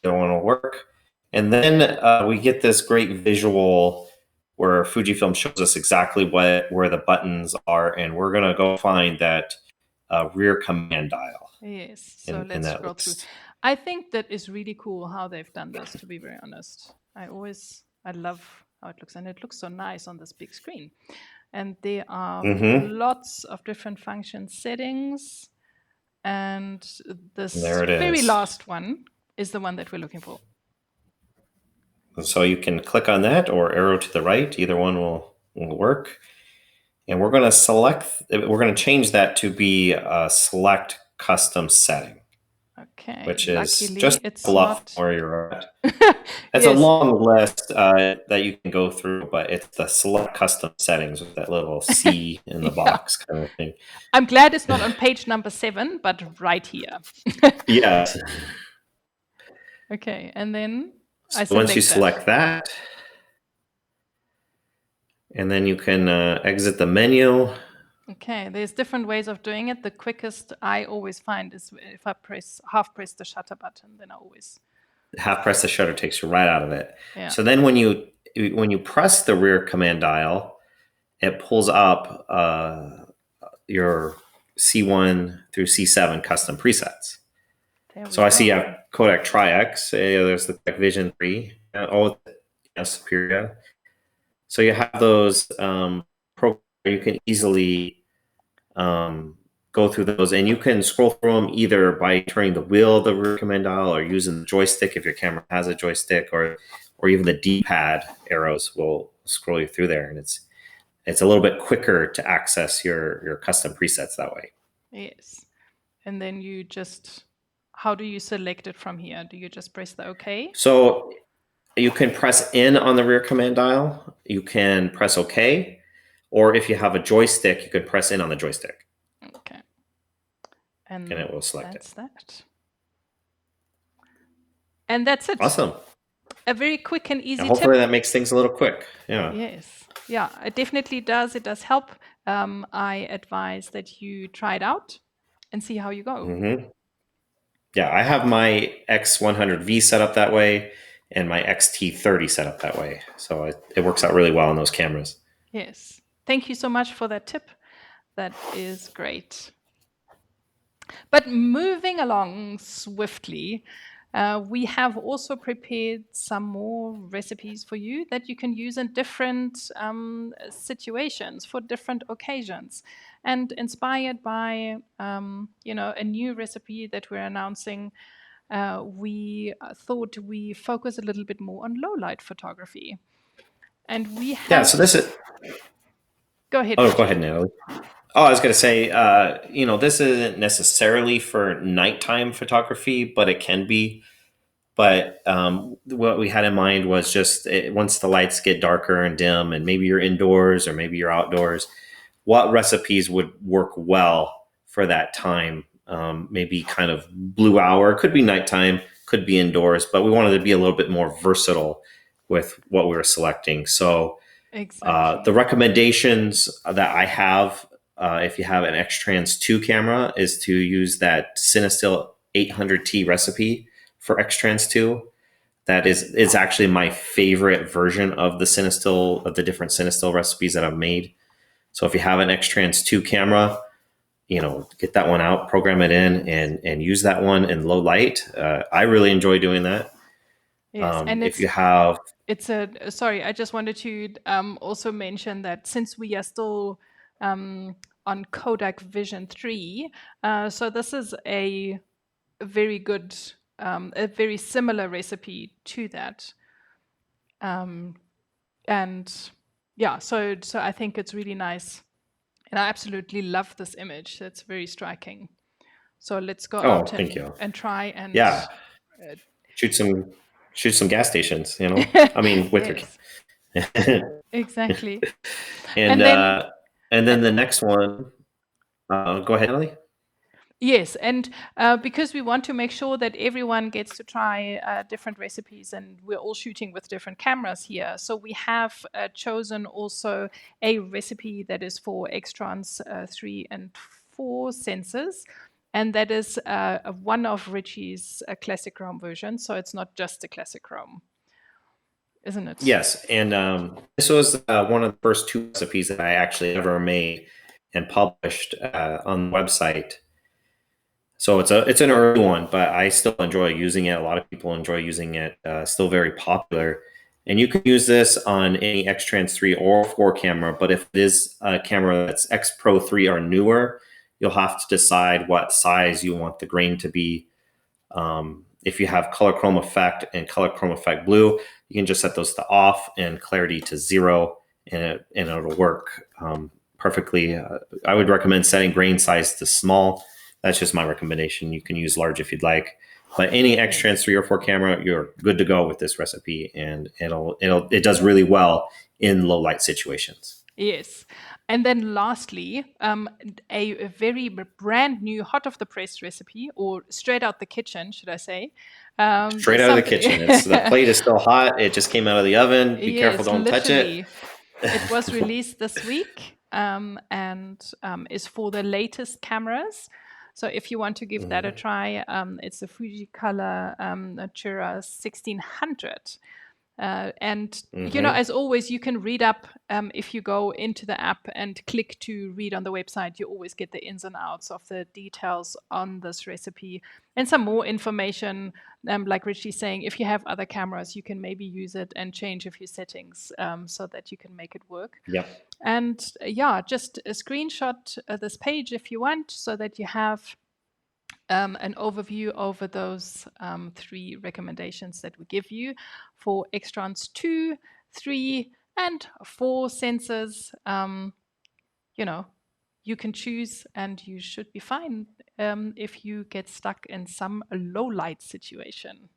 That one will work. And then we get this great visual where Fujifilm shows us exactly where the buttons are, and we're going to go find that rear command dial. Yes, so let's scroll through. I think that is really cool how they've done this, to be very honest. I love how it looks, and it looks so nice on this big screen. And there are lots of different function settings, and this very last one is the one that we're looking for. So you can click on that or arrow to the right. Either one will work. And we're going to change that to be a select custom setting. Okay. Which is luckily, just it's not where you're at. It's a long list that you can go through, but it's the select custom settings with that little C in the box kind of thing. I'm glad it's not on page number 7, but right here. Yes. Okay, and then once you select that, and then you can exit the menu. Okay, there's different ways of doing it. The quickest I always find is if I half press the shutter button, then I always half press the shutter takes you right out of it. Yeah. So then when you press the rear command dial, it pulls up your C1 through C7 custom presets. So I see a Kodak Tri-X. There's the Kodak Vision 3. Superia. So you have those programs. You can easily go through those, and you can scroll through them either by turning the wheel of the rear command dial or using the joystick if your camera has a joystick, or even the D-pad arrows will scroll you through there, and it's a little bit quicker to access your custom presets that way. Yes, and then how do you select it from here? Do you just press the OK? So you can press in on the rear command dial. You can press OK. Or if you have a joystick, you can press in on the joystick. Okay. And it will select that's that. And that's it. Awesome. A very quick and easy hopefully that makes things a little quick. Yeah. Yes. Yeah, it definitely does. It does help. I advise that you try it out and see how you go. Mm-hmm. Yeah, I have my X100V set up that way and my XT30 set up that way. So it works out really well on those cameras. Yes. Thank you so much for that tip. That is great. But moving along swiftly, we have also prepared some more recipes for you that you can use in different situations for different occasions. And inspired by a new recipe that we're announcing, we thought we focus a little bit more on low light photography. And we have so this is. Go ahead. Oh, go ahead, Nathalie. Oh, I was going to say, this isn't necessarily for nighttime photography, but it can be. But what we had in mind was just once the lights get darker and dim, and maybe you're indoors or maybe you're outdoors, what recipes would work well for that time? Maybe kind of blue hour, could be nighttime, could be indoors, but we wanted to be a little bit more versatile with what we were selecting. So exactly. The recommendations that I have, if you have an X-Trans 2 camera, is to use that Cinestill 800T recipe for X-Trans 2. That is actually my favorite version of the different Cinestill recipes that I've made. So if you have an X-Trans 2 camera, get that one out, program it in, and use that one in low light. I really enjoy doing that. Yes, and If you have, sorry, I just wanted to also mention that since we are still on Kodak Vision 3, so this is a very good, a very similar recipe to that. And yeah, so I think it's really nice. And I absolutely love this image. It's very striking. So let's go out thank you. and try and Yeah, shoot some gas stations. I mean, with yes, your exactly. and And then the next one. Go ahead, Nathalie. yes, and because we want to make sure that everyone gets to try different recipes, and we're all shooting with different cameras here, so we have chosen also a recipe that is for Extrons 3 and 4 sensors, and that is one of Ritchie's classic chrome versions, so it's not just a classic chrome, isn't it? Yes, and this was one of the first 2 recipes that I actually ever made and published on the website. So it's an early one, but I still enjoy using it. A lot of people enjoy using it. Still very popular, and you can use this on any X-Trans 3 or 4 camera. But if it is a camera that's X Pro 3 or newer, you'll have to decide what size you want the grain to be. If you have color chrome effect and color chrome effect blue, you can just set those to off and clarity to 0, and it'll work perfectly. I would recommend setting grain size to small. That's just my recommendation. You can use large if you'd like, but any X-Trans 3 or 4 camera, you're good to go with this recipe, and it does really well in low light situations. Yes. And then lastly, a very brand new hot off the press recipe, or straight out the kitchen, should I say? Straight out of the kitchen. The plate is still hot. It just came out of the oven. Be careful, don't touch it. It was released this week and is for the latest cameras. So if you want to give that a try, it's the Fujicolor Superia 1600. And as always, you can read up if you go into the app and click to read on the website. You always get the ins and outs of the details on this recipe and some more information. Like Ritchie's saying, if you have other cameras, you can maybe use it and change a few settings so that you can make it work. Yeah. And just a screenshot this page if you want, so that you have an overview over those 3 recommendations that we give you for Extrons 2, 3, and 4 sensors. You can choose, and you should be fine if you get stuck in some low light situation.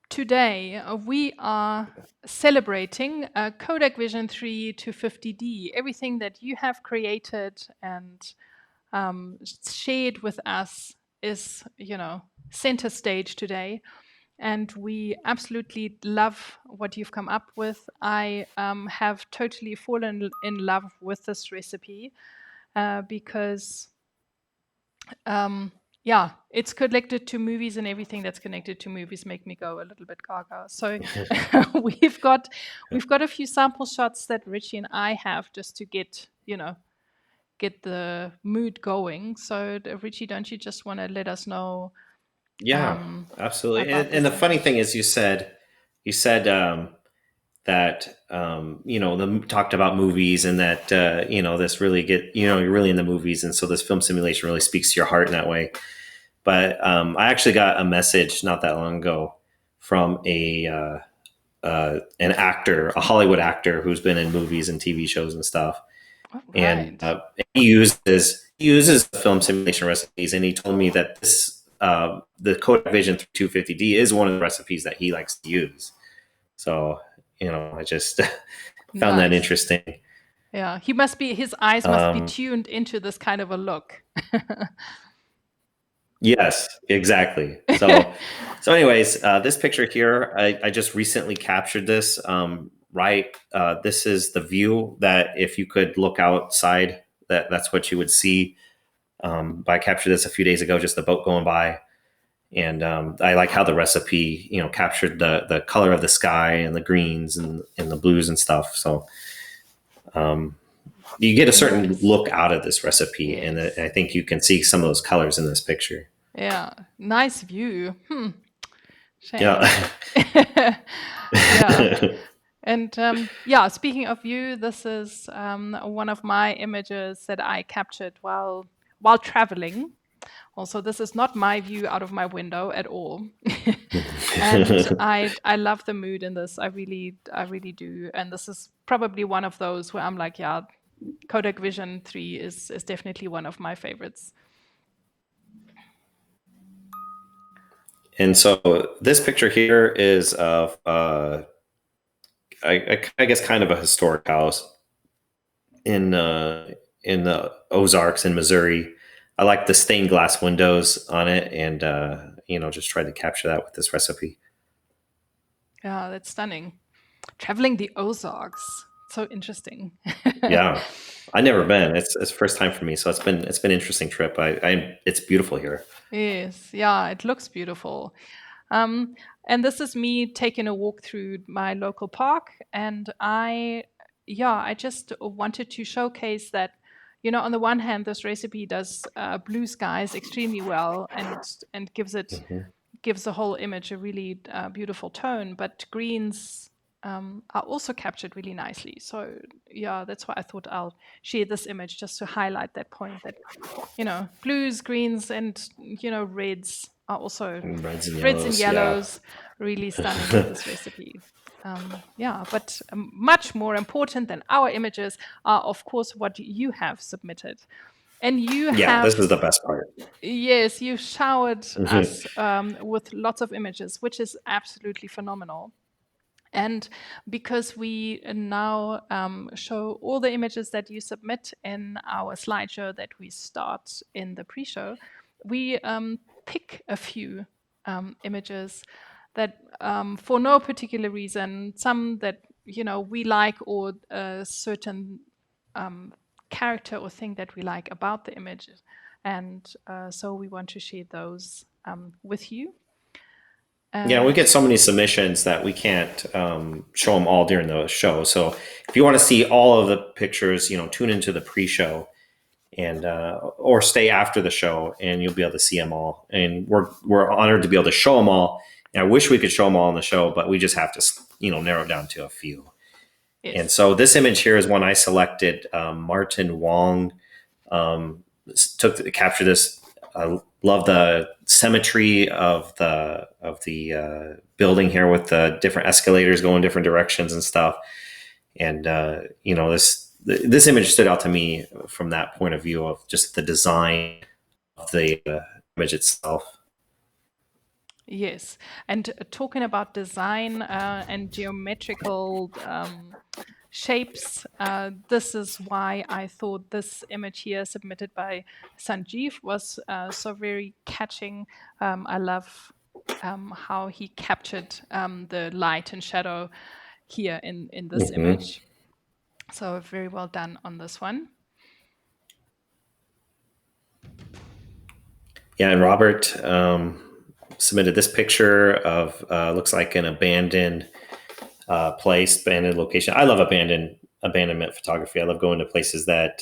Today, we are celebrating Kodak Vision 3 to 50D, everything that you have created and shared with us is, center stage today. And we absolutely love what you've come up with. I have totally fallen in love with this recipe because it's connected to movies, and everything that's connected to movies make me go a little bit gaga. So we've got a few sample shots that Ritchie and I have just to get the mood going. So Ritchie, don't you just want to let us know? Yeah, absolutely. And the funny thing is, you said that talked about movies, and that this really you're really in the movies, and so this film simulation really speaks to your heart in that way. But I actually got a message not that long ago from an actor, a Hollywood actor who's been in movies and TV shows and stuff. Oh, right. And he uses film simulation recipes, and he told me that this the Kodak Vision 250D is one of the recipes that he likes to use. So I just found that interesting. Yeah, his eyes must be tuned into this kind of a look. Yes, exactly. So anyways, this picture here, I just recently captured this. This is the view that if you could look outside, that's what you would see. But I captured this a few days ago, just the boat going by. And I like how the recipe, captured the color of the sky and the greens and the blues and stuff. So you get a certain look out of this recipe, and I think you can see some of those colors in this picture. Yeah, nice view. Shame. Yeah. Yeah. And speaking of view, this is one of my images that I captured while traveling. Also, this is not my view out of my window at all. And I love the mood in this. I really do. And this is probably one of those where I'm like, yeah, Kodak Vision 3 is definitely one of my favorites. And so this picture here is of, I guess, kind of a historic house in the Ozarks in Missouri. I like the stained glass windows on it, and just tried to capture that with this recipe. Yeah, that's stunning. Traveling the Ozarks, so interesting. Yeah, I've never been. It's the first time for me, so it's been an interesting trip. It's beautiful here. Yes, yeah, it looks beautiful. And this is me taking a walk through my local park, and I just wanted to showcase that, on the one hand, this recipe does blue skies extremely well, and gives the whole image a really beautiful tone, but greens are also captured really nicely. So yeah, that's why I thought I'll share this image just to highlight that point that, blues, greens, and, reds are also Reds and yellows, yeah. Really stunning in this recipe. But much more important than our images are, of course, what you have submitted. And this is the best part. Yes, you showered us with lots of images, which is absolutely phenomenal. And because we now show all the images that you submit in our slideshow that we start in the pre-show, we pick a few images that, for no particular reason, some that we like, or a certain character or thing that we like about the image, and so we want to share those with you. We get so many submissions that we can't show them all during the show. So if you want to see all of the pictures, tune into the pre-show, and or stay after the show, and you'll be able to see them all. And we're honored to be able to show them all. And I wish we could show them all on the show, but we just have to narrow it down to a few. Yes. And so this image here is one I selected. Martin Wong captured this. I love the symmetry of the building here, with the different escalators going different directions and stuff. And this image stood out to me from that point of view of just the design of the image itself. Yes, and talking about design and geometrical shapes, this is why I thought this image here submitted by Sanjeev was so very catching. I love how he captured the light and shadow here in this image. So very well done on this one. Yeah, and Robert submitted this picture of looks like an abandoned place, abandoned location. I love abandonment photography. I love going to places that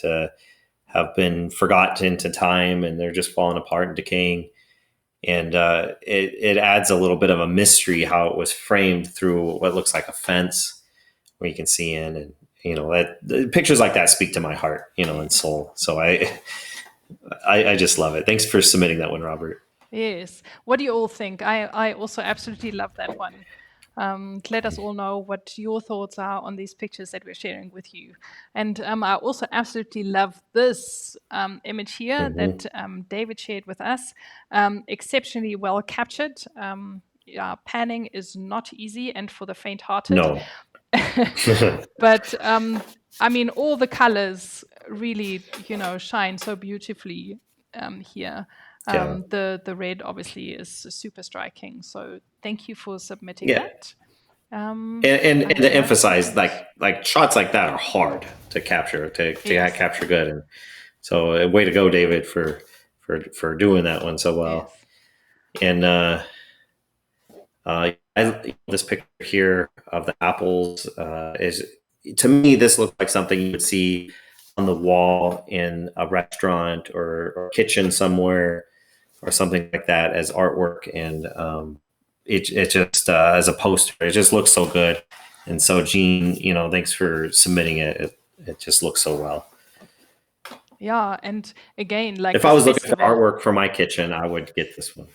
have been forgotten to time, and they're just falling apart and decaying. And it adds a little bit of a mystery how it was framed through what looks like a fence where you can see in. And the pictures like that speak to my heart, and soul. So I just love it. Thanks for submitting that one, Robert. Yes. What do you all think? I also absolutely love that one. Let us all know what your thoughts are on these pictures that we're sharing with you. And I also absolutely love this image here that David shared with us. Exceptionally well captured. Panning is not easy, and for the faint-hearted. No. But I mean, all the colors really, shine so beautifully here. The red obviously is super striking. So thank you for submitting that. And to emphasize, like shots like that are hard to capture, to capture good. And so way to go, David, for doing that one so well. Yes. And this picture here of the apples is, to me, this looks like something you would see on the wall in a restaurant or kitchen somewhere or something like that as artwork. And it just as a poster, it just looks so good. And so, Jean, thanks for submitting it. It just looks so well. Yeah, and again, like if I was looking for artwork for my kitchen, I would get this one.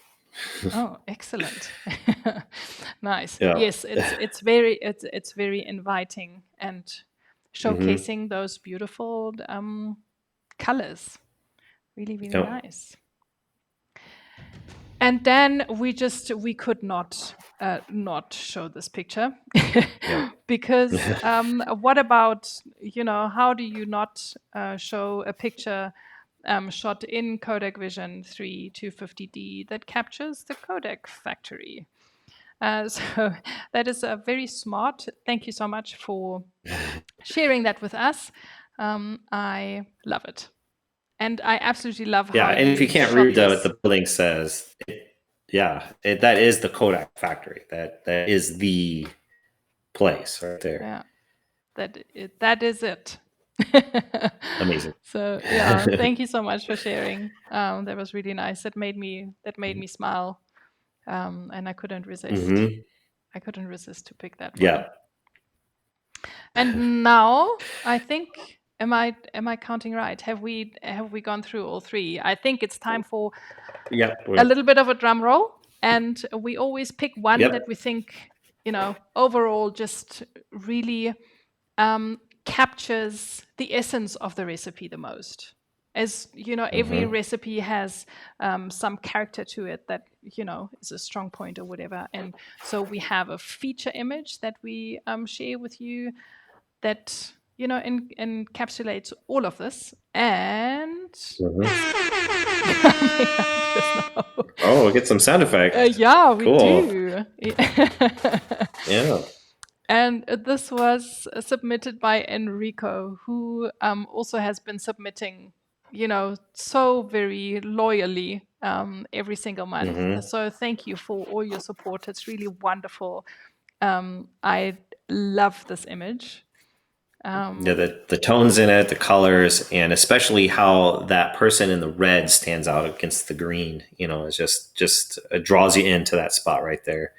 Oh, excellent! Nice. Yeah. Yes, it's very inviting and showcasing those beautiful colors. Really, really nice. And then we could not show this picture because what about, how do you not show a picture shot in Kodak Vision 3 250D that captures the Kodak factory? So that is very smart. Thank you so much for sharing that with us. I love it. And I absolutely love how and if you can't read what the building says, that is the Kodak factory. That is the place right there. Yeah, that is it. Amazing. So yeah, thank you so much for sharing. That was really nice. That made me smile, and I couldn't resist. I couldn't resist to pick that one. Yeah. And now I think. Am I counting right? Have we gone through all three? I think it's time for a little bit of a drum roll, and we always pick one that we think, overall just really captures the essence of the recipe the most. As every recipe has some character to it that is a strong point or whatever, and so we have a feature image that we share with you that encapsulates all of this. And oh, we get some sound effects. Yeah, we do. Yeah. And this was submitted by Enrico, who also has been submitting, so very loyally every single month. So thank you for all your support. It's really wonderful. I love this image. The tones in it, the colors, and especially how that person in the red stands out against the green. It's just it draws you into that spot right there.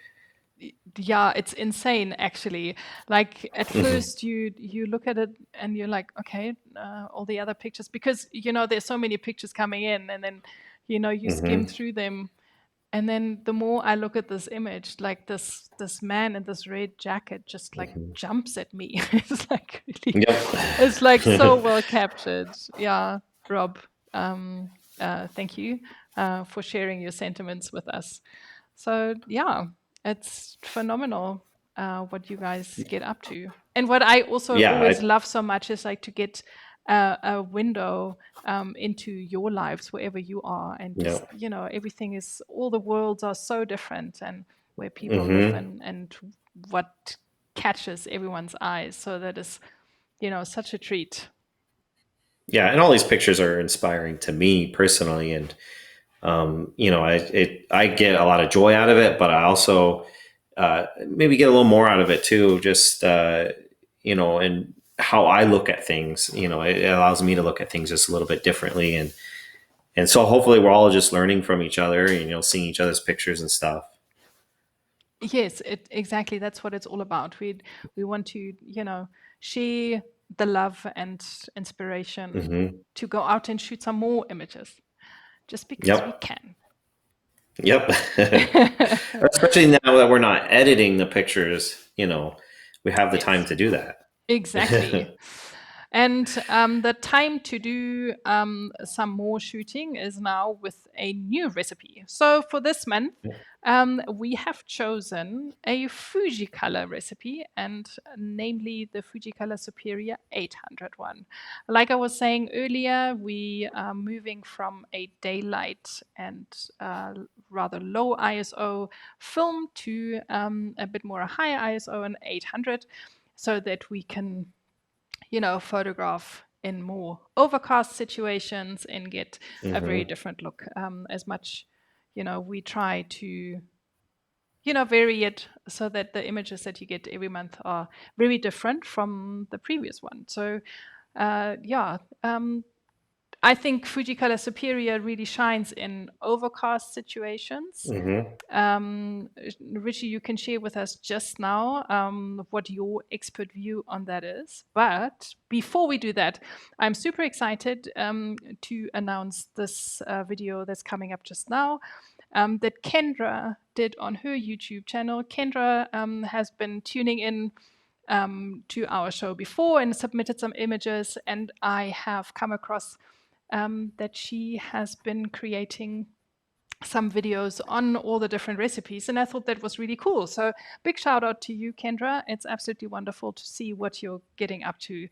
Yeah, it's insane actually. Like at first you look at it and you're like, okay, all the other pictures, because there's so many pictures coming in, and then you skim through them. And then the more I look at this image, like this man in this red jacket just like jumps at me. It's like really, it's like so well captured. Yeah, Rob, thank you for sharing your sentiments with us. So yeah, it's phenomenal what you guys get up to. And what I also always love so much is like to get a window into your lives wherever you are, and just, everything is, all the worlds are so different, and where people live and what catches everyone's eyes. So that is, such a treat. Yeah, and all these pictures are inspiring to me personally, and I get a lot of joy out of it, but I also maybe get a little more out of it too. Just and how I look at things, it allows me to look at things just a little bit differently. And so hopefully we're all just learning from each other, seeing each other's pictures and stuff. Yes, exactly. That's what it's all about. We want to, share the love and inspiration to go out and shoot some more images just because we can. Yep. Especially now that we're not editing the pictures, we have the time to do that. Exactly. And the time to do some more shooting is now with a new recipe. So for this month, we have chosen a Fujicolor recipe, and namely the Fujicolor Superia 800 one. Like I was saying earlier, we are moving from a daylight and rather low ISO film to a bit more a higher ISO and 800, so that we can photograph in more overcast situations and get a very different look, as much we try to, vary it so that the images that you get every month are very different from the previous one. So, I think Fujicolor Superia really shines in overcast situations. Ritchie, you can share with us just now what your expert view on that is. But before we do that, I'm super excited to announce this video that's coming up just now that Kendra did on her YouTube channel. Kendra has been tuning in to our show before and submitted some images, and I have come across that she has been creating some videos on all the different recipes, and I thought that was really cool. So big shout out to you, Kendra. It's absolutely wonderful to see what you're getting up to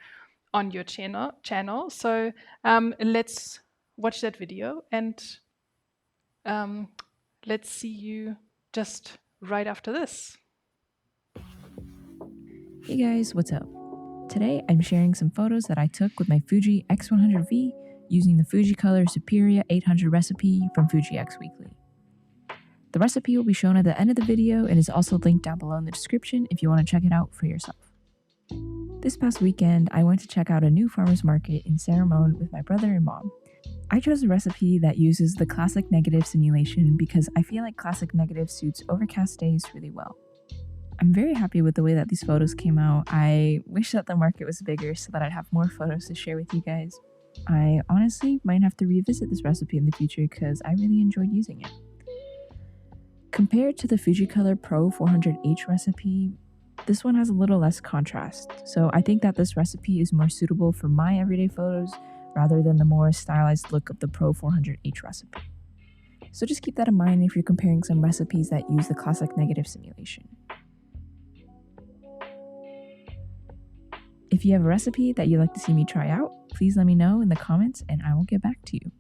on your channel. So let's watch that video, and let's see you just right after this. Hey guys, what's up? Today I'm sharing some photos that I took with my Fuji X100V using the Fujicolor Superia 800 recipe from Fuji X Weekly. The recipe will be shown at the end of the video and is also linked down below in the description if you want to check it out for yourself. This past weekend, I went to check out a new farmer's market in Saramone with my brother and mom. I chose a recipe that uses the classic negative simulation because I feel like classic negative suits overcast days really well. I'm very happy with the way that these photos came out. I wish that the market was bigger so that I'd have more photos to share with you guys. I honestly might have to revisit this recipe in the future because I really enjoyed using it. Compared to the Fujicolor Pro 400H recipe, this one has a little less contrast, so I think that this recipe is more suitable for my everyday photos rather than the more stylized look of the Pro 400H recipe. So just keep that in mind if you're comparing some recipes that use the classic negative simulation. If you have a recipe that you'd like to see me try out, please let me know in the comments and I will get back to you.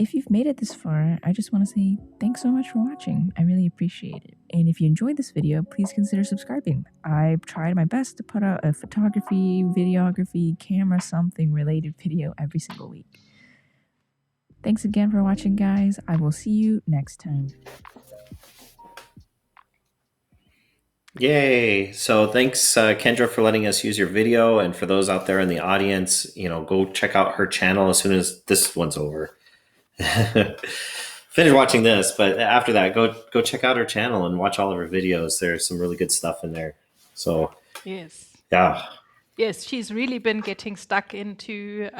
If you've made it this far, I just want to say thanks so much for watching. I really appreciate it. And if you enjoyed this video, please consider subscribing. I've tried my best to put out a photography, videography, camera, something related video every single week. Thanks again for watching, guys. I will see you next time. Yay! So thanks, Kendra, for letting us use your video, and for those out there in the audience, go check out her channel as soon as this one's over. Finish watching this, but after that, go check out her channel and watch all of her videos. There's some really good stuff in there. So yes, she's really been getting stuck into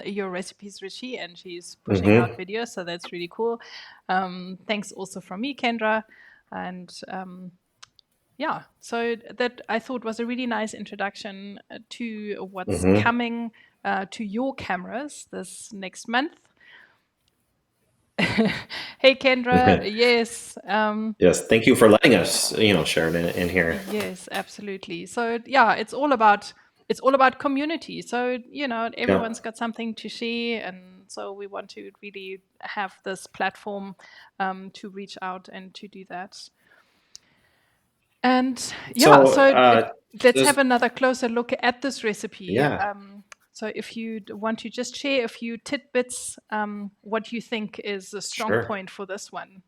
your recipes, Ritchie, and she's pushing out videos, so that's really cool. Thanks also from me, Kendra, and so that I thought was a really nice introduction to what's coming to your cameras this next month. Hey, Kendra. Yes. Yes. Thank you for letting us, share it in here. Yes, absolutely. So it's all about community. So everyone's got something to share, and so we want to really have this platform to reach out and to do that. And let's have another closer look at this recipe. Yeah. So if you want to just share a few tidbits, what you think is a strong point for this one?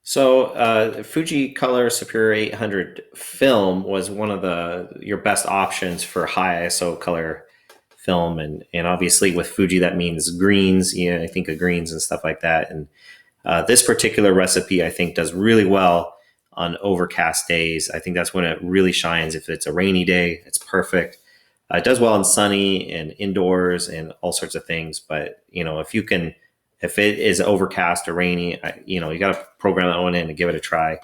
So Fujicolor Superia 800 film was one of your best options for high ISO color film. And obviously with Fuji, that means greens. I think of greens and stuff like that. And this particular recipe, I think, does really well on overcast days. I think that's when it really shines. If it's a rainy day, it's perfect. It does well in sunny and indoors and all sorts of things. But, if it is overcast or rainy, you got to program that one in and give it a try.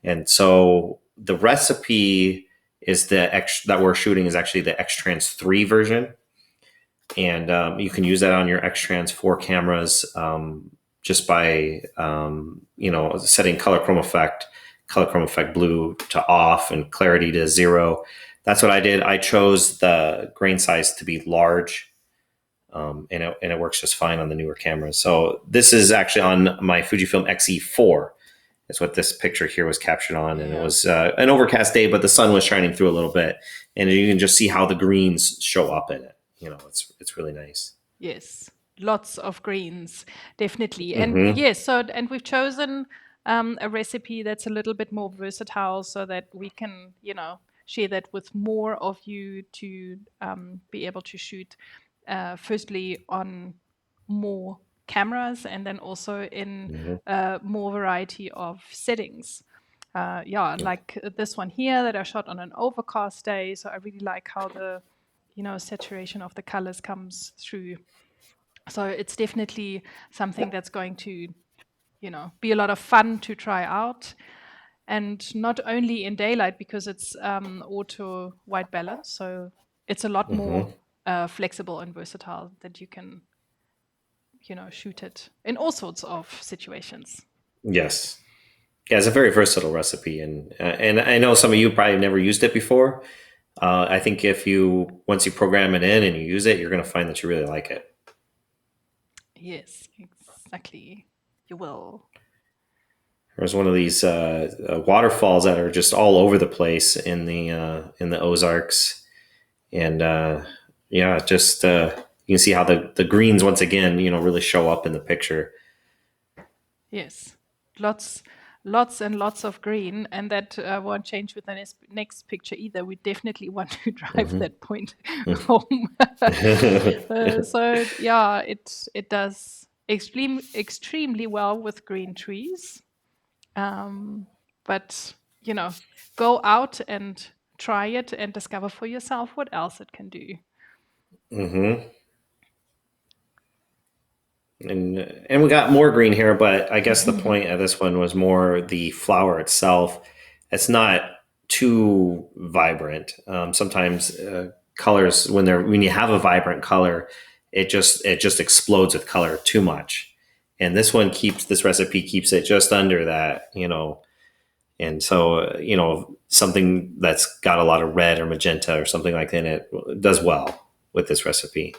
And so the recipe is that we're shooting is actually the X-Trans 3 version. And you can use that on your X-Trans 4 cameras just by, setting color chrome effect blue to off and clarity to 0. That's what I did. I chose the grain size to be large, and it works just fine on the newer cameras. So this is actually on my Fujifilm X-E4. That's what this picture here was captured on. And it was an overcast day, but the sun was shining through a little bit. And you can just see how the greens show up in it. It's really nice. Yes, lots of greens, definitely. And yes, and we've chosen a recipe that's a little bit more versatile so that we can, share that with more of you to be able to shoot firstly on more cameras and then also in more variety of settings. Like this one here that I shot on an overcast day. So I really like how the, saturation of the colors comes through. So it's definitely something that's going to, be a lot of fun to try out. And not only in daylight, because it's auto white balance. So it's a lot more flexible and versatile that you can, shoot it in all sorts of situations. Yes. Yeah, it's a very versatile recipe. And I know some of you probably never used it before. I think once you program it in and you use it, you're going to find that you really like it. Yes, exactly. You will. There's one of these waterfalls that are just all over the place in the Ozarks, and you can see how the greens once again really show up in the picture. Yes, lots and lots of green, and that won't change with the next picture either. We definitely want to drive that point home. So yeah, it does extremely well with green trees. But go out and try it and discover for yourself what else it can do. And we got more green here, but I guess the point of this one was more the flower itself. It's not too vibrant. Sometimes colors, when you have a vibrant color, it just explodes with color too much. And this recipe keeps it just under that, And so, something that's got a lot of red or magenta or something like that, it does well with this recipe.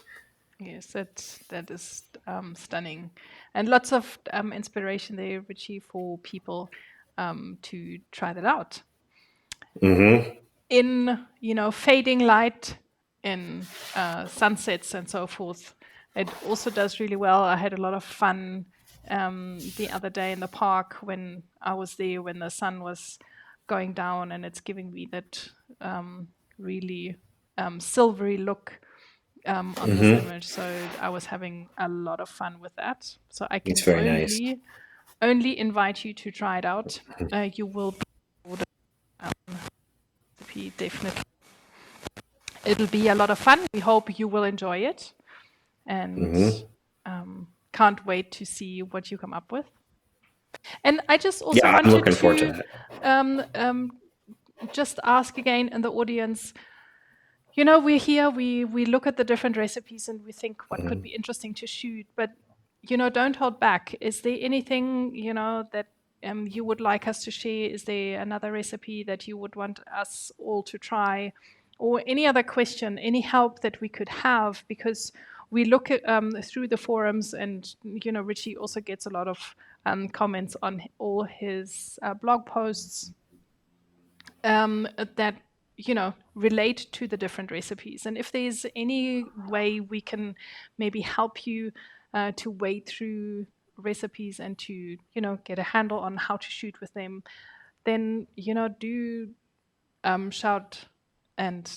Yes, that is stunning, and lots of inspiration there, Ritchie, for people to try that out. In fading light, in sunsets and so forth, it also does really well. I had a lot of fun the other day in the park when I was there when the sun was going down, and it's giving me that really silvery look on this image. So I was having a lot of fun with that. So I can only invite you to try it out. You will be definitely. It'll be a lot of fun. We hope you will enjoy it, and can't wait to see what you come up with. And I just also I'm looking forward to that. Just ask again in the audience. We're here, we look at the different recipes and we think what could be interesting to shoot, but, don't hold back. Is there anything, that you would like us to share? Is there another recipe that you would want us all to try? Or any other question, any help that we could have? Because we look at through the forums, and, Ritchie also gets a lot of comments on all his blog posts that relate to the different recipes. And if there's any way we can maybe help you to wade through recipes and to get a handle on how to shoot with them, then do shout and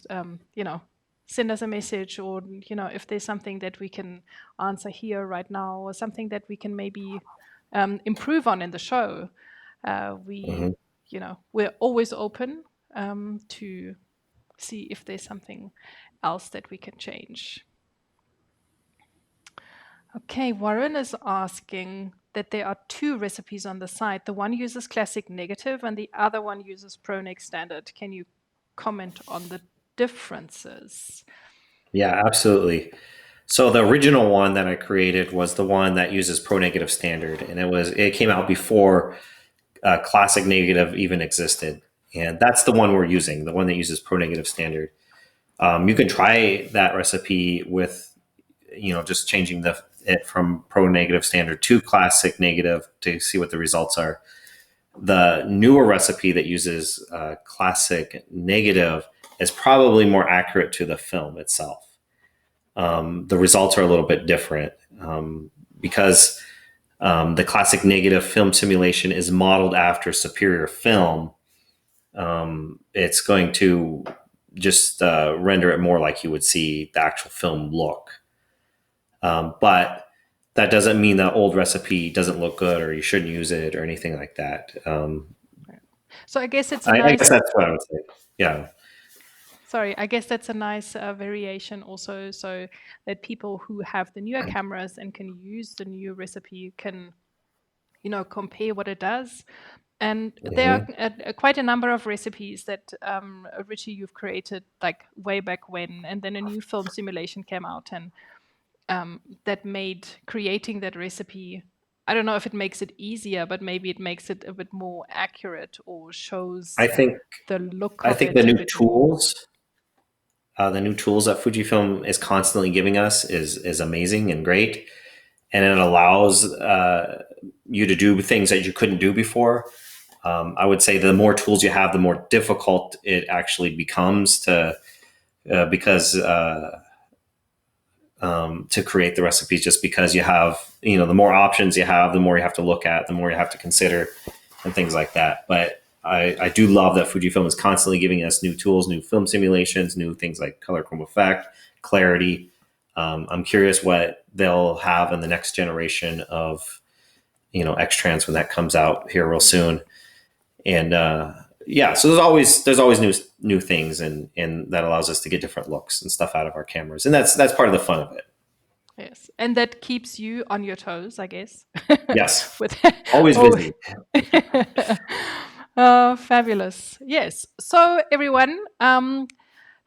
send us a message, or if there's something that we can answer here right now, or something that we can maybe improve on in the show. We're always open to see if there's something else that we can change. Okay, Warren is asking that there are two recipes on the site. The one uses classic negative and the other one uses ProNeg standard. Can you comment on the differences? Yeah, absolutely. So the original one that I created was the one that uses Pro Negative standard, and it came out before Classic Negative even existed, and that's the one we're using, the one that uses Pro Negative standard. You can try that recipe with, just changing it from Pro Negative standard to Classic Negative to see what the results are. The newer recipe that uses Classic Negative is probably more accurate to the film itself. The results are a little bit different because the Classic Negative film simulation is modeled after Superior film. It's going to just render it more like you would see the actual film look. But that doesn't mean the old recipe doesn't look good or you shouldn't use it or anything like that. So I guess it's I guess that's what I would say. Yeah. Sorry, I guess that's a nice variation also, so that people who have the newer cameras and can use the new recipe can, compare what it does. And there are quite a number of recipes that, Ritchie, you've created like way back when, and then a new film simulation came out, and that made creating that recipe, I don't know if it makes it easier, but maybe it makes it a bit more accurate or shows the look of it. I think the new tools... the new tools that Fujifilm is constantly giving us is amazing and great. And it allows you to do things that you couldn't do before. I would say the more tools you have, the more difficult it actually becomes to create the recipes, just because you have, the more options you have, the more you have to look at, the more you have to consider and things like that. But I do love that Fujifilm is constantly giving us new tools, new film simulations, new things like color chrome effect, clarity. I'm curious what they'll have in the next generation of, X-Trans when that comes out here real soon. And so there's always new things, and that allows us to get different looks and stuff out of our cameras, and that's part of the fun of it. Yes, and that keeps you on your toes, I guess. Yes, always busy. Fabulous. Yes. So everyone,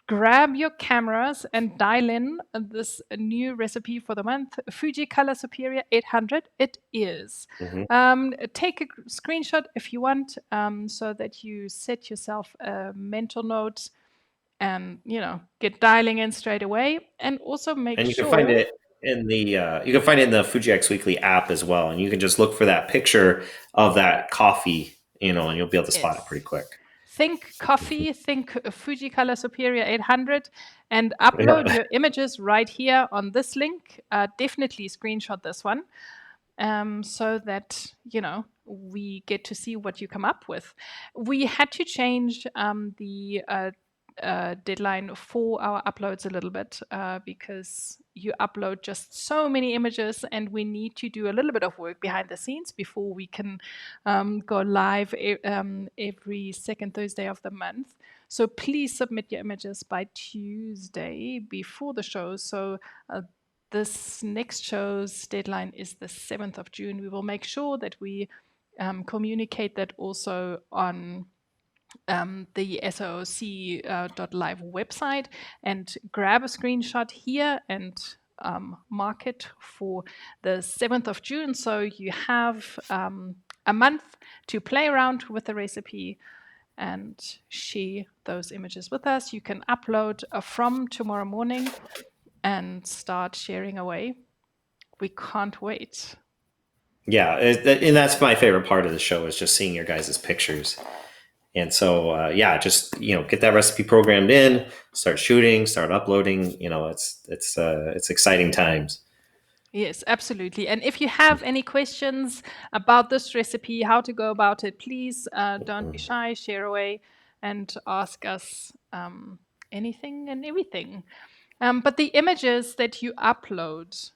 grab your cameras and dial in this new recipe for the month, Fujicolor Superia 800. It is. Take a screenshot if you want, so that you set yourself a mental note and, get dialing in straight away, and also make sure. And you can find it in the Fuji X Weekly app as well, and you can just look for that picture of that coffee, and you'll be able to spot it pretty quick. Think coffee, think Fujicolor Superia 800, and upload your images right here on this link. Definitely screenshot this one, so that, we get to see what you come up with. We had to change the deadline for our uploads a little bit, because you upload just so many images, and we need to do a little bit of work behind the scenes before we can go live every second Thursday of the month. So please submit your images by Tuesday before the show. So this next show's deadline is the 7th of June. We will make sure that we communicate that also on the SOOC.live website, and grab a screenshot here and mark it for the 7th of June. So you have a month to play around with the recipe and share those images with us. You can upload from tomorrow morning and start sharing away. We can't wait. Yeah, and that's my favorite part of the show, is just seeing your guys' pictures. And so, just, get that recipe programmed in, start shooting, start uploading. It's exciting times. Yes, absolutely. And if you have any questions about this recipe, how to go about it, please don't be shy, share away and ask us anything and everything. But the images that you upload,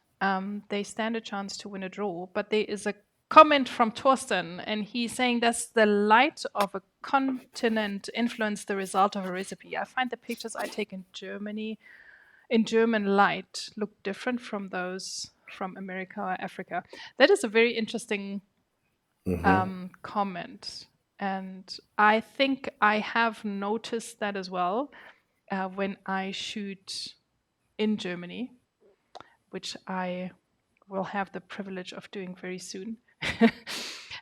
they stand a chance to win a draw. But there is a comment from Torsten, and he's saying, does the light of a continent influence the result of a recipe? I find the pictures I take in Germany in German light look different from those from America or Africa? That is a very interesting comment. And I think I have noticed that as well when I shoot in Germany, which I will have the privilege of doing very soon.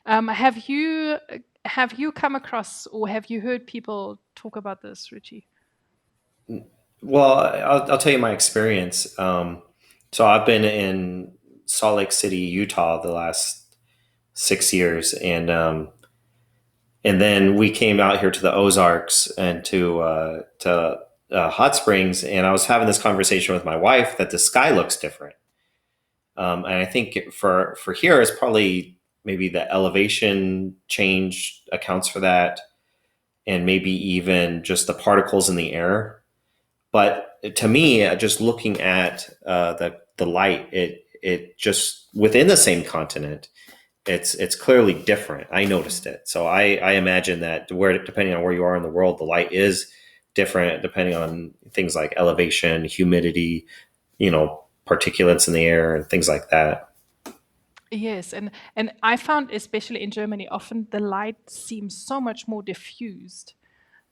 Have you come across or have you heard people talk about this, Ritchie? Well, I'll tell you my experience. So I've been in Salt Lake City, Utah, the last 6 years, and then we came out here to the Ozarks and to Hot Springs, and I was having this conversation with my wife that the sky looks different. And I think for here, it's probably maybe the elevation change accounts for that, and maybe even just the particles in the air. But to me, just looking at the light, it just within the same continent, it's clearly different. I noticed it, so I imagine that depending on where you are in the world, the light is different depending on things like elevation, humidity, particulates in the air, and things like that. Yes, and I found especially in Germany, often the light seems so much more diffused.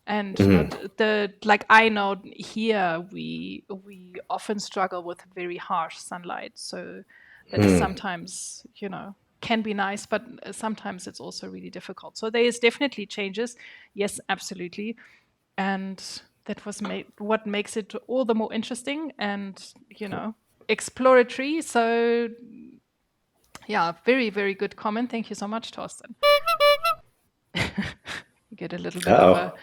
And like I know here we often struggle with very harsh sunlight, so that is sometimes can be nice, but sometimes it's also really difficult. So there is definitely changes, yes, absolutely, and that was what makes it all the more interesting and exploratory. So yeah, very very good comment. Thank you so much, Torsten. Get a little bit of a.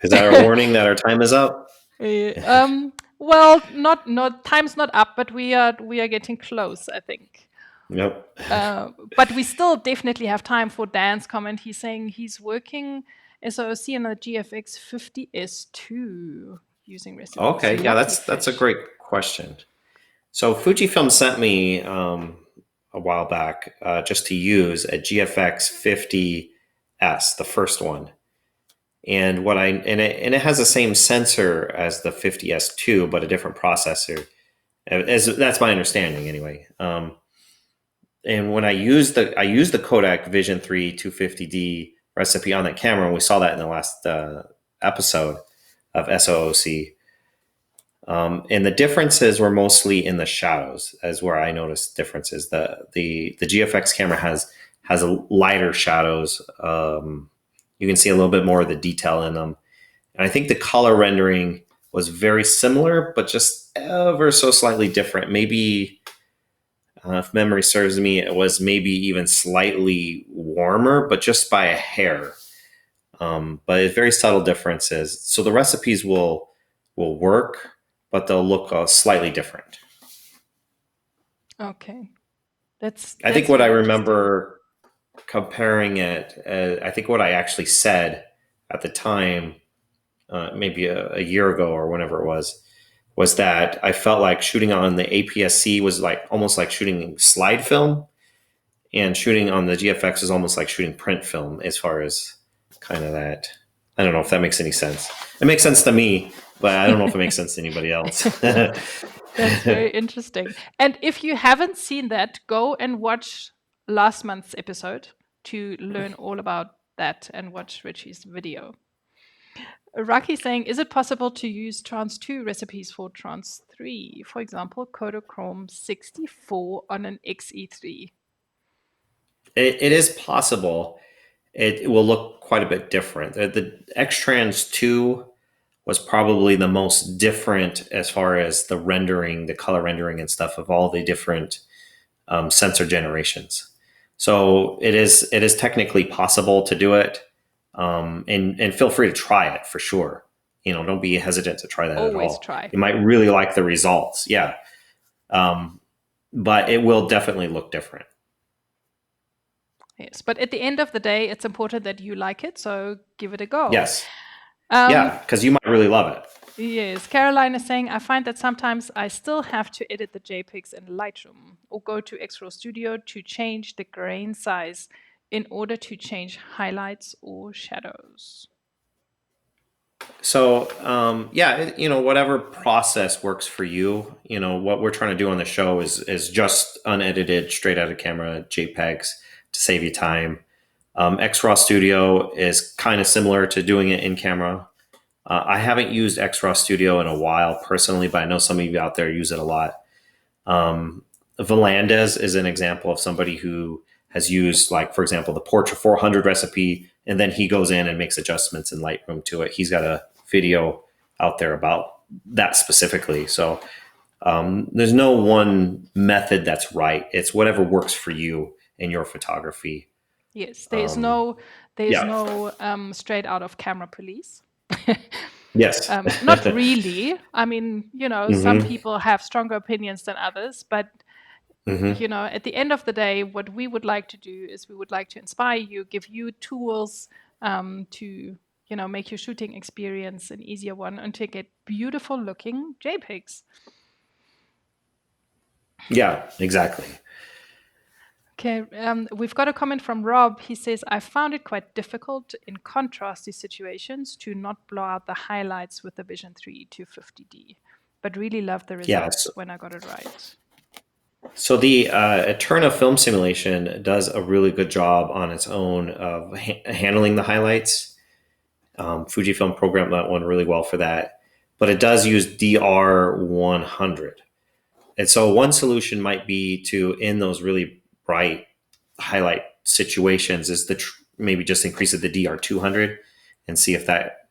Is that a warning that our time is up? Well, not time's not up, but we are getting close, I think. Nope. But we still definitely have time for Dan's comment. He's saying he's working SOOC on a GFX 50S2 using recipes. Okay, yeah, that's a great question. So Fujifilm sent me a while back just to use a GFX 50S, the first one. And it has the same sensor as the 50S2, but a different processor. That's my understanding, anyway. And when I used the Kodak Vision 3 250D recipe on that camera, and we saw that in the last episode of SOOC. And the differences were mostly in the shadows, as where I noticed differences. The GFX camera has lighter shadows. You can see a little bit more of the detail in them. And I think the color rendering was very similar, but just ever so slightly different. Maybe, if memory serves me, it was maybe even slightly warmer, but just by a hair. But it's very subtle differences. So the recipes will work, but they'll look slightly different. Okay. I think what I remember comparing it, I think what I actually said at the time, maybe a year ago or whenever it was that I felt like shooting on the APS-C was almost like shooting slide film, and shooting on the GFX is almost like shooting print film, as far as kind of that. I don't know if that makes any sense. It makes sense to me, but I don't know if it makes sense to anybody else. That's very interesting. And if you haven't seen that, go and watch last month's episode to learn all about that and watch Ritchie's video. Raki saying, is it possible to use Trans 2 recipes for Trans 3? For example, Kodachrome 64 on an XE3. It is possible. It will look quite a bit different. The X-Trans 2 was probably the most different as far as the rendering, the color rendering and stuff of all the different sensor generations. So it is technically possible to do it, and feel free to try it for sure. Don't be hesitant to try that at all. Always try. You might really like the results, yeah. But it will definitely look different. Yes, but at the end of the day, it's important that you like it, so give it a go. Yes. Yeah, because you might really love it. Yes, Caroline is saying, I find that sometimes I still have to edit the JPEGs in Lightroom or go to X-Raw Studio to change the grain size in order to change highlights or shadows. So, whatever process works for you. What we're trying to do on the show is just unedited, straight out of camera JPEGs to save you time. XRAW Studio is kind of similar to doing it in camera. I haven't used XRAW Studio in a while personally, but I know some of you out there use it a lot. Volandes is an example of somebody who has used, like, for example, the Portra 400 recipe, and then he goes in and makes adjustments in Lightroom to it. He's got a video out there about that specifically. So there's no one method that's right. It's whatever works for you in your photography. Yes, there's no straight out of camera police. Yes. Not really. I mean, some people have stronger opinions than others, but at the end of the day, what we would like to do is we would like to inspire you, give you tools to make your shooting experience an easier one, and to get beautiful looking JPEGs. Yeah, exactly. Okay, we've got a comment from Rob. He says, I found it quite difficult in contrasty situations to not blow out the highlights with the Vision 3 250D, but really loved the results when I got it right. So the Eterna film simulation does a really good job on its own of handling the highlights. Fujifilm programmed that one really well for that, but it does use DR100. And so one solution might be to, in those really bright highlight situations, is maybe just increase it to DR200 and see if that,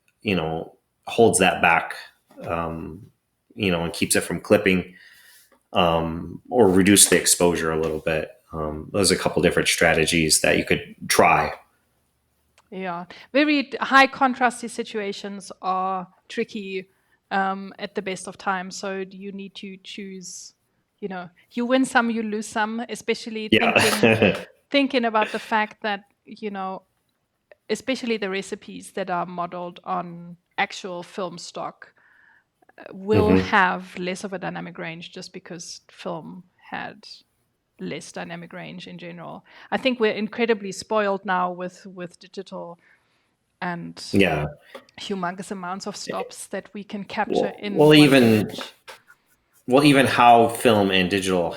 holds that back, and keeps it from clipping, or reduce the exposure a little bit. There's a couple different strategies that you could try. Yeah, very high contrasty situations are tricky at the best of times. So you need to choose, you win some, you lose some, especially thinking about the fact that, especially the recipes that are modeled on actual film stock will have less of a dynamic range just because film had less dynamic range in general. I think we're incredibly spoiled now with digital and humongous amounts of stops that we can capture in image. Even how film and digital,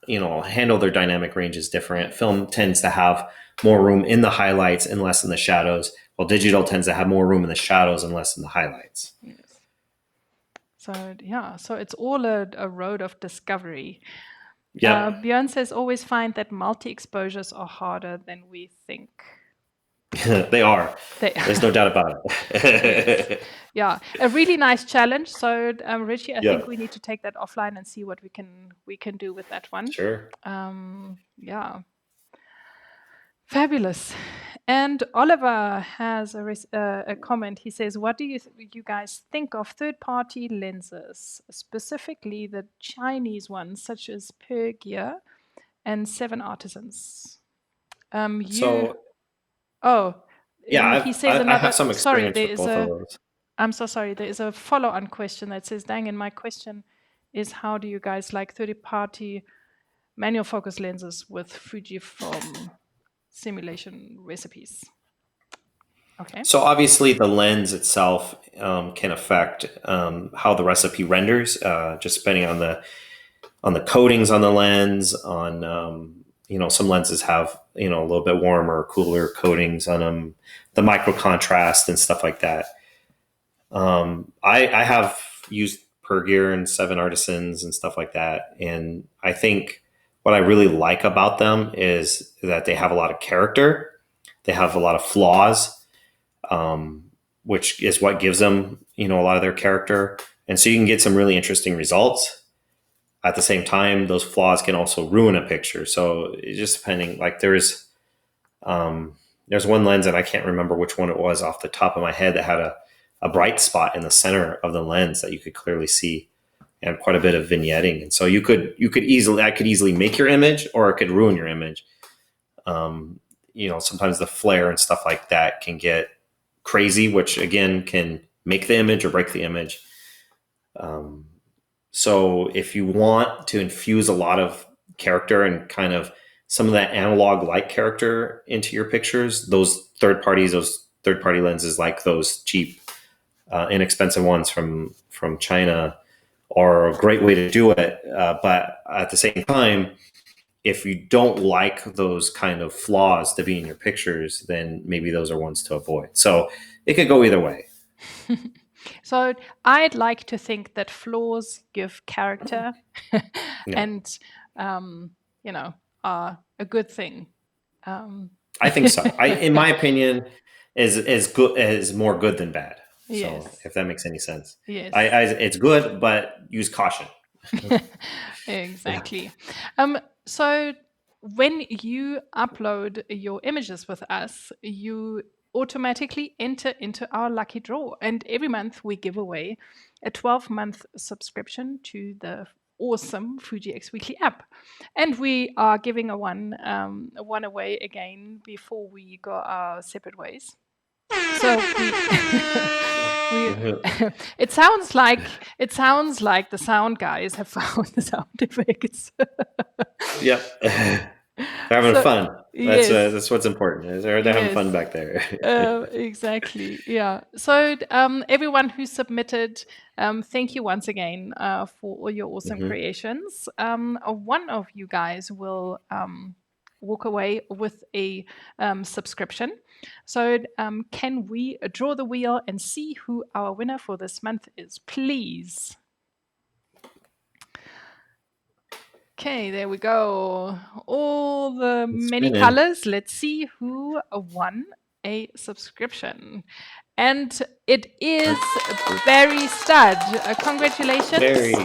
handle their dynamic range is different. Film tends to have more room in the highlights and less in the shadows, while digital tends to have more room in the shadows and less in the highlights. Yes. So it's all a road of discovery. Yeah. Björn says, always find that multi-exposures are harder than we think. They are. There's no doubt about it. Yes. Yeah, a really nice challenge. So, Ritchie, I think we need to take that offline and see what we can do with that one. Sure. Yeah. Fabulous. And Oliver has a comment. He says, what do you guys think of third-party lenses, specifically the Chinese ones, such as Pergear and Seven Artisans? He says I have some experience with both of those. I'm so sorry. There is a follow-on question that says, dang, and my question is, how do you guys like third-party manual focus lenses with Fujifilm simulation recipes? Okay. So obviously the lens itself can affect how the recipe renders, just depending on the coatings on the lens. Some lenses have a little bit warmer, cooler coatings on them, the micro contrast and stuff like that. I have used Pergear and Seven Artisans and stuff like that, and I think what I really like about them is that they have a lot of character. They have a lot of flaws, which is what gives them, a lot of their character. And so you can get some really interesting results. At the same time, those flaws can also ruin a picture. So it's just depending, like there's one lens, and I can't remember which one it was off the top of my head, that had a bright spot in the center of the lens that you could clearly see, and quite a bit of vignetting. And so I could easily make your image, or it could ruin your image. Sometimes the flare and stuff like that can get crazy, which again can make the image or break the image. So if you want to infuse a lot of character and kind of some of that analog-like character into your pictures, those third-party lenses, like those cheap inexpensive ones from China are a great way to do it. But at the same time, if you don't like those kind of flaws to be in your pictures, then maybe those are ones to avoid. So it could go either way. So I'd like to think that flaws give character and, are a good thing. I think so. In my opinion, is more good than bad. Yes. So if that makes any sense. Yes. It's good, but use caution. Exactly. So when you upload your images with us, you automatically enter into our lucky draw. And every month we give away a 12-month subscription to the awesome Fuji X Weekly app. And we are giving one away again before we go our separate ways. So it sounds like the sound guys have found the sound effects. Yep. They're having fun. That's what's important. They're having fun back there. Exactly. Yeah. So everyone who submitted, thank you once again for all your awesome creations. One of you guys will walk away with a subscription. So can we draw the wheel and see who our winner for this month is, please? Okay, there we go. All the many colors. Let's see who won a subscription. And it is Barry Stud. Congratulations.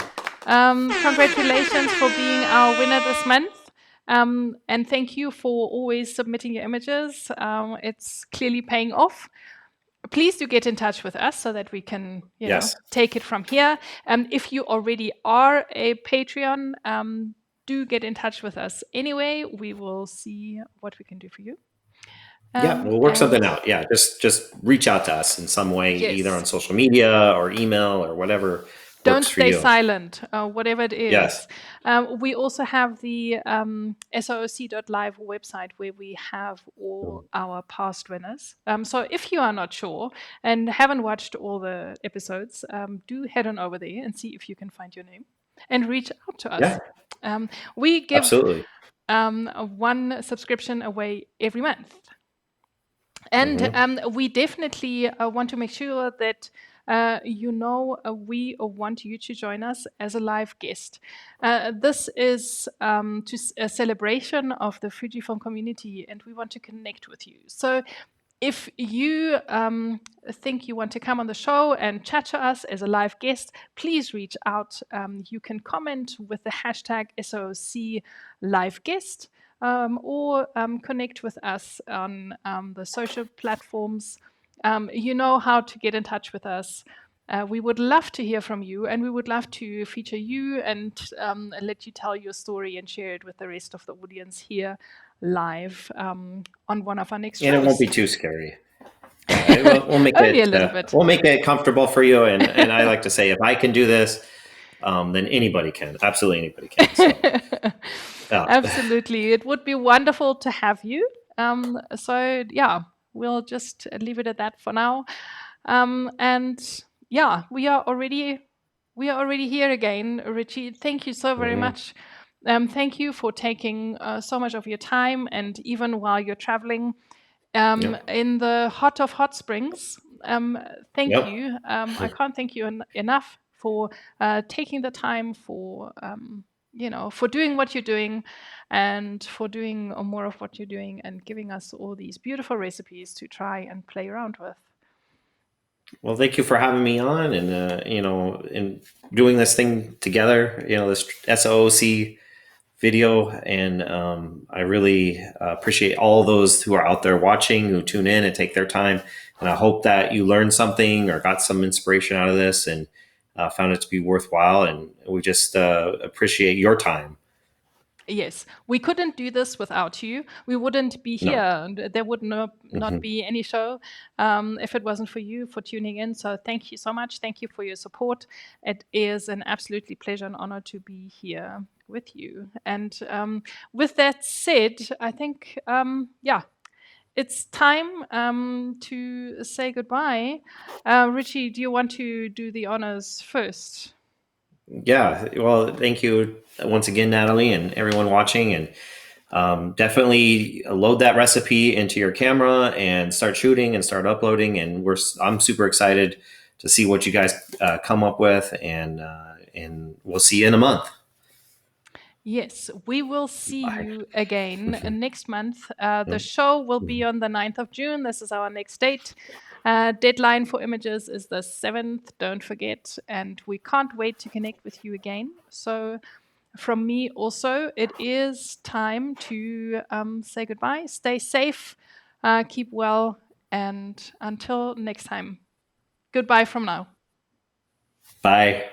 Congratulations for being our winner this month. And thank you for always submitting your images. It's clearly paying off. Please do get in touch with us so that we can take it from here. If you already are a Patreon, do get in touch with us anyway. We will see what we can do for you. We'll work something out. Yeah, just reach out to us in some way, either on social media or email or whatever. Don't stay silent, whatever it is. Yes. We also have the SOOC.live website where we have all our past winners. So if you are not sure and haven't watched all the episodes, do head on over there and see if you can find your name and reach out to us. Yeah. We give absolutely one subscription away every month. And we definitely want to make sure that we want you to join us as a live guest. This is a celebration of the Fujifilm community, and we want to connect with you. So if you think you want to come on the show and chat to us as a live guest, please reach out. You can comment with the hashtag SOOC live guest, or connect with us on the social platforms. You know how to get in touch with us. We would love to hear from you, and we would love to feature you and let you tell your story and share it with the rest of the audience here live on one of our next shows. And it won't be too scary. We'll make Only a little bit. We'll make it comfortable for you. And I like to say, if I can do this, then anybody can. Absolutely anybody can. So. Absolutely. It would be wonderful to have you. So we'll just leave it at that for now. We are already here again, Ritchie. Thank you so very much. Thank you for taking so much of your time, and even while you're traveling in the hot of hot springs. Thank you. I can't thank you enough for taking the time for doing what you're doing, and for doing more of what you're doing, and giving us all these beautiful recipes to try and play around with. Well, thank you for having me on, and in doing this thing together. This SOOC video, and I really appreciate all those who are out there watching, who tune in and take their time. And I hope that you learned something or got some inspiration out of this, and found it to be worthwhile. And we just appreciate your time. Yes, we couldn't do this without you. We wouldn't be here. And there would not be any show if it wasn't for you for tuning in. So thank you so much. Thank you for your support. It is an absolutely pleasure and honor to be here with you. And with that said, I think, it's time to say goodbye. Ritchie, do you want to do the honors first? Yeah, well, thank you once again, Nathalie, and everyone watching. And definitely load that recipe into your camera and start shooting and start uploading. And I'm super excited to see what you guys come up with. And we'll see you in a month. Yes, we will see Bye. you again next month. The show will be on the 9th of June. This is our next date. Deadline for images is the 7th, don't forget. And we can't wait to connect with you again. So from me also, it is time to say goodbye. Stay safe, keep well, and until next time, goodbye from now. Bye.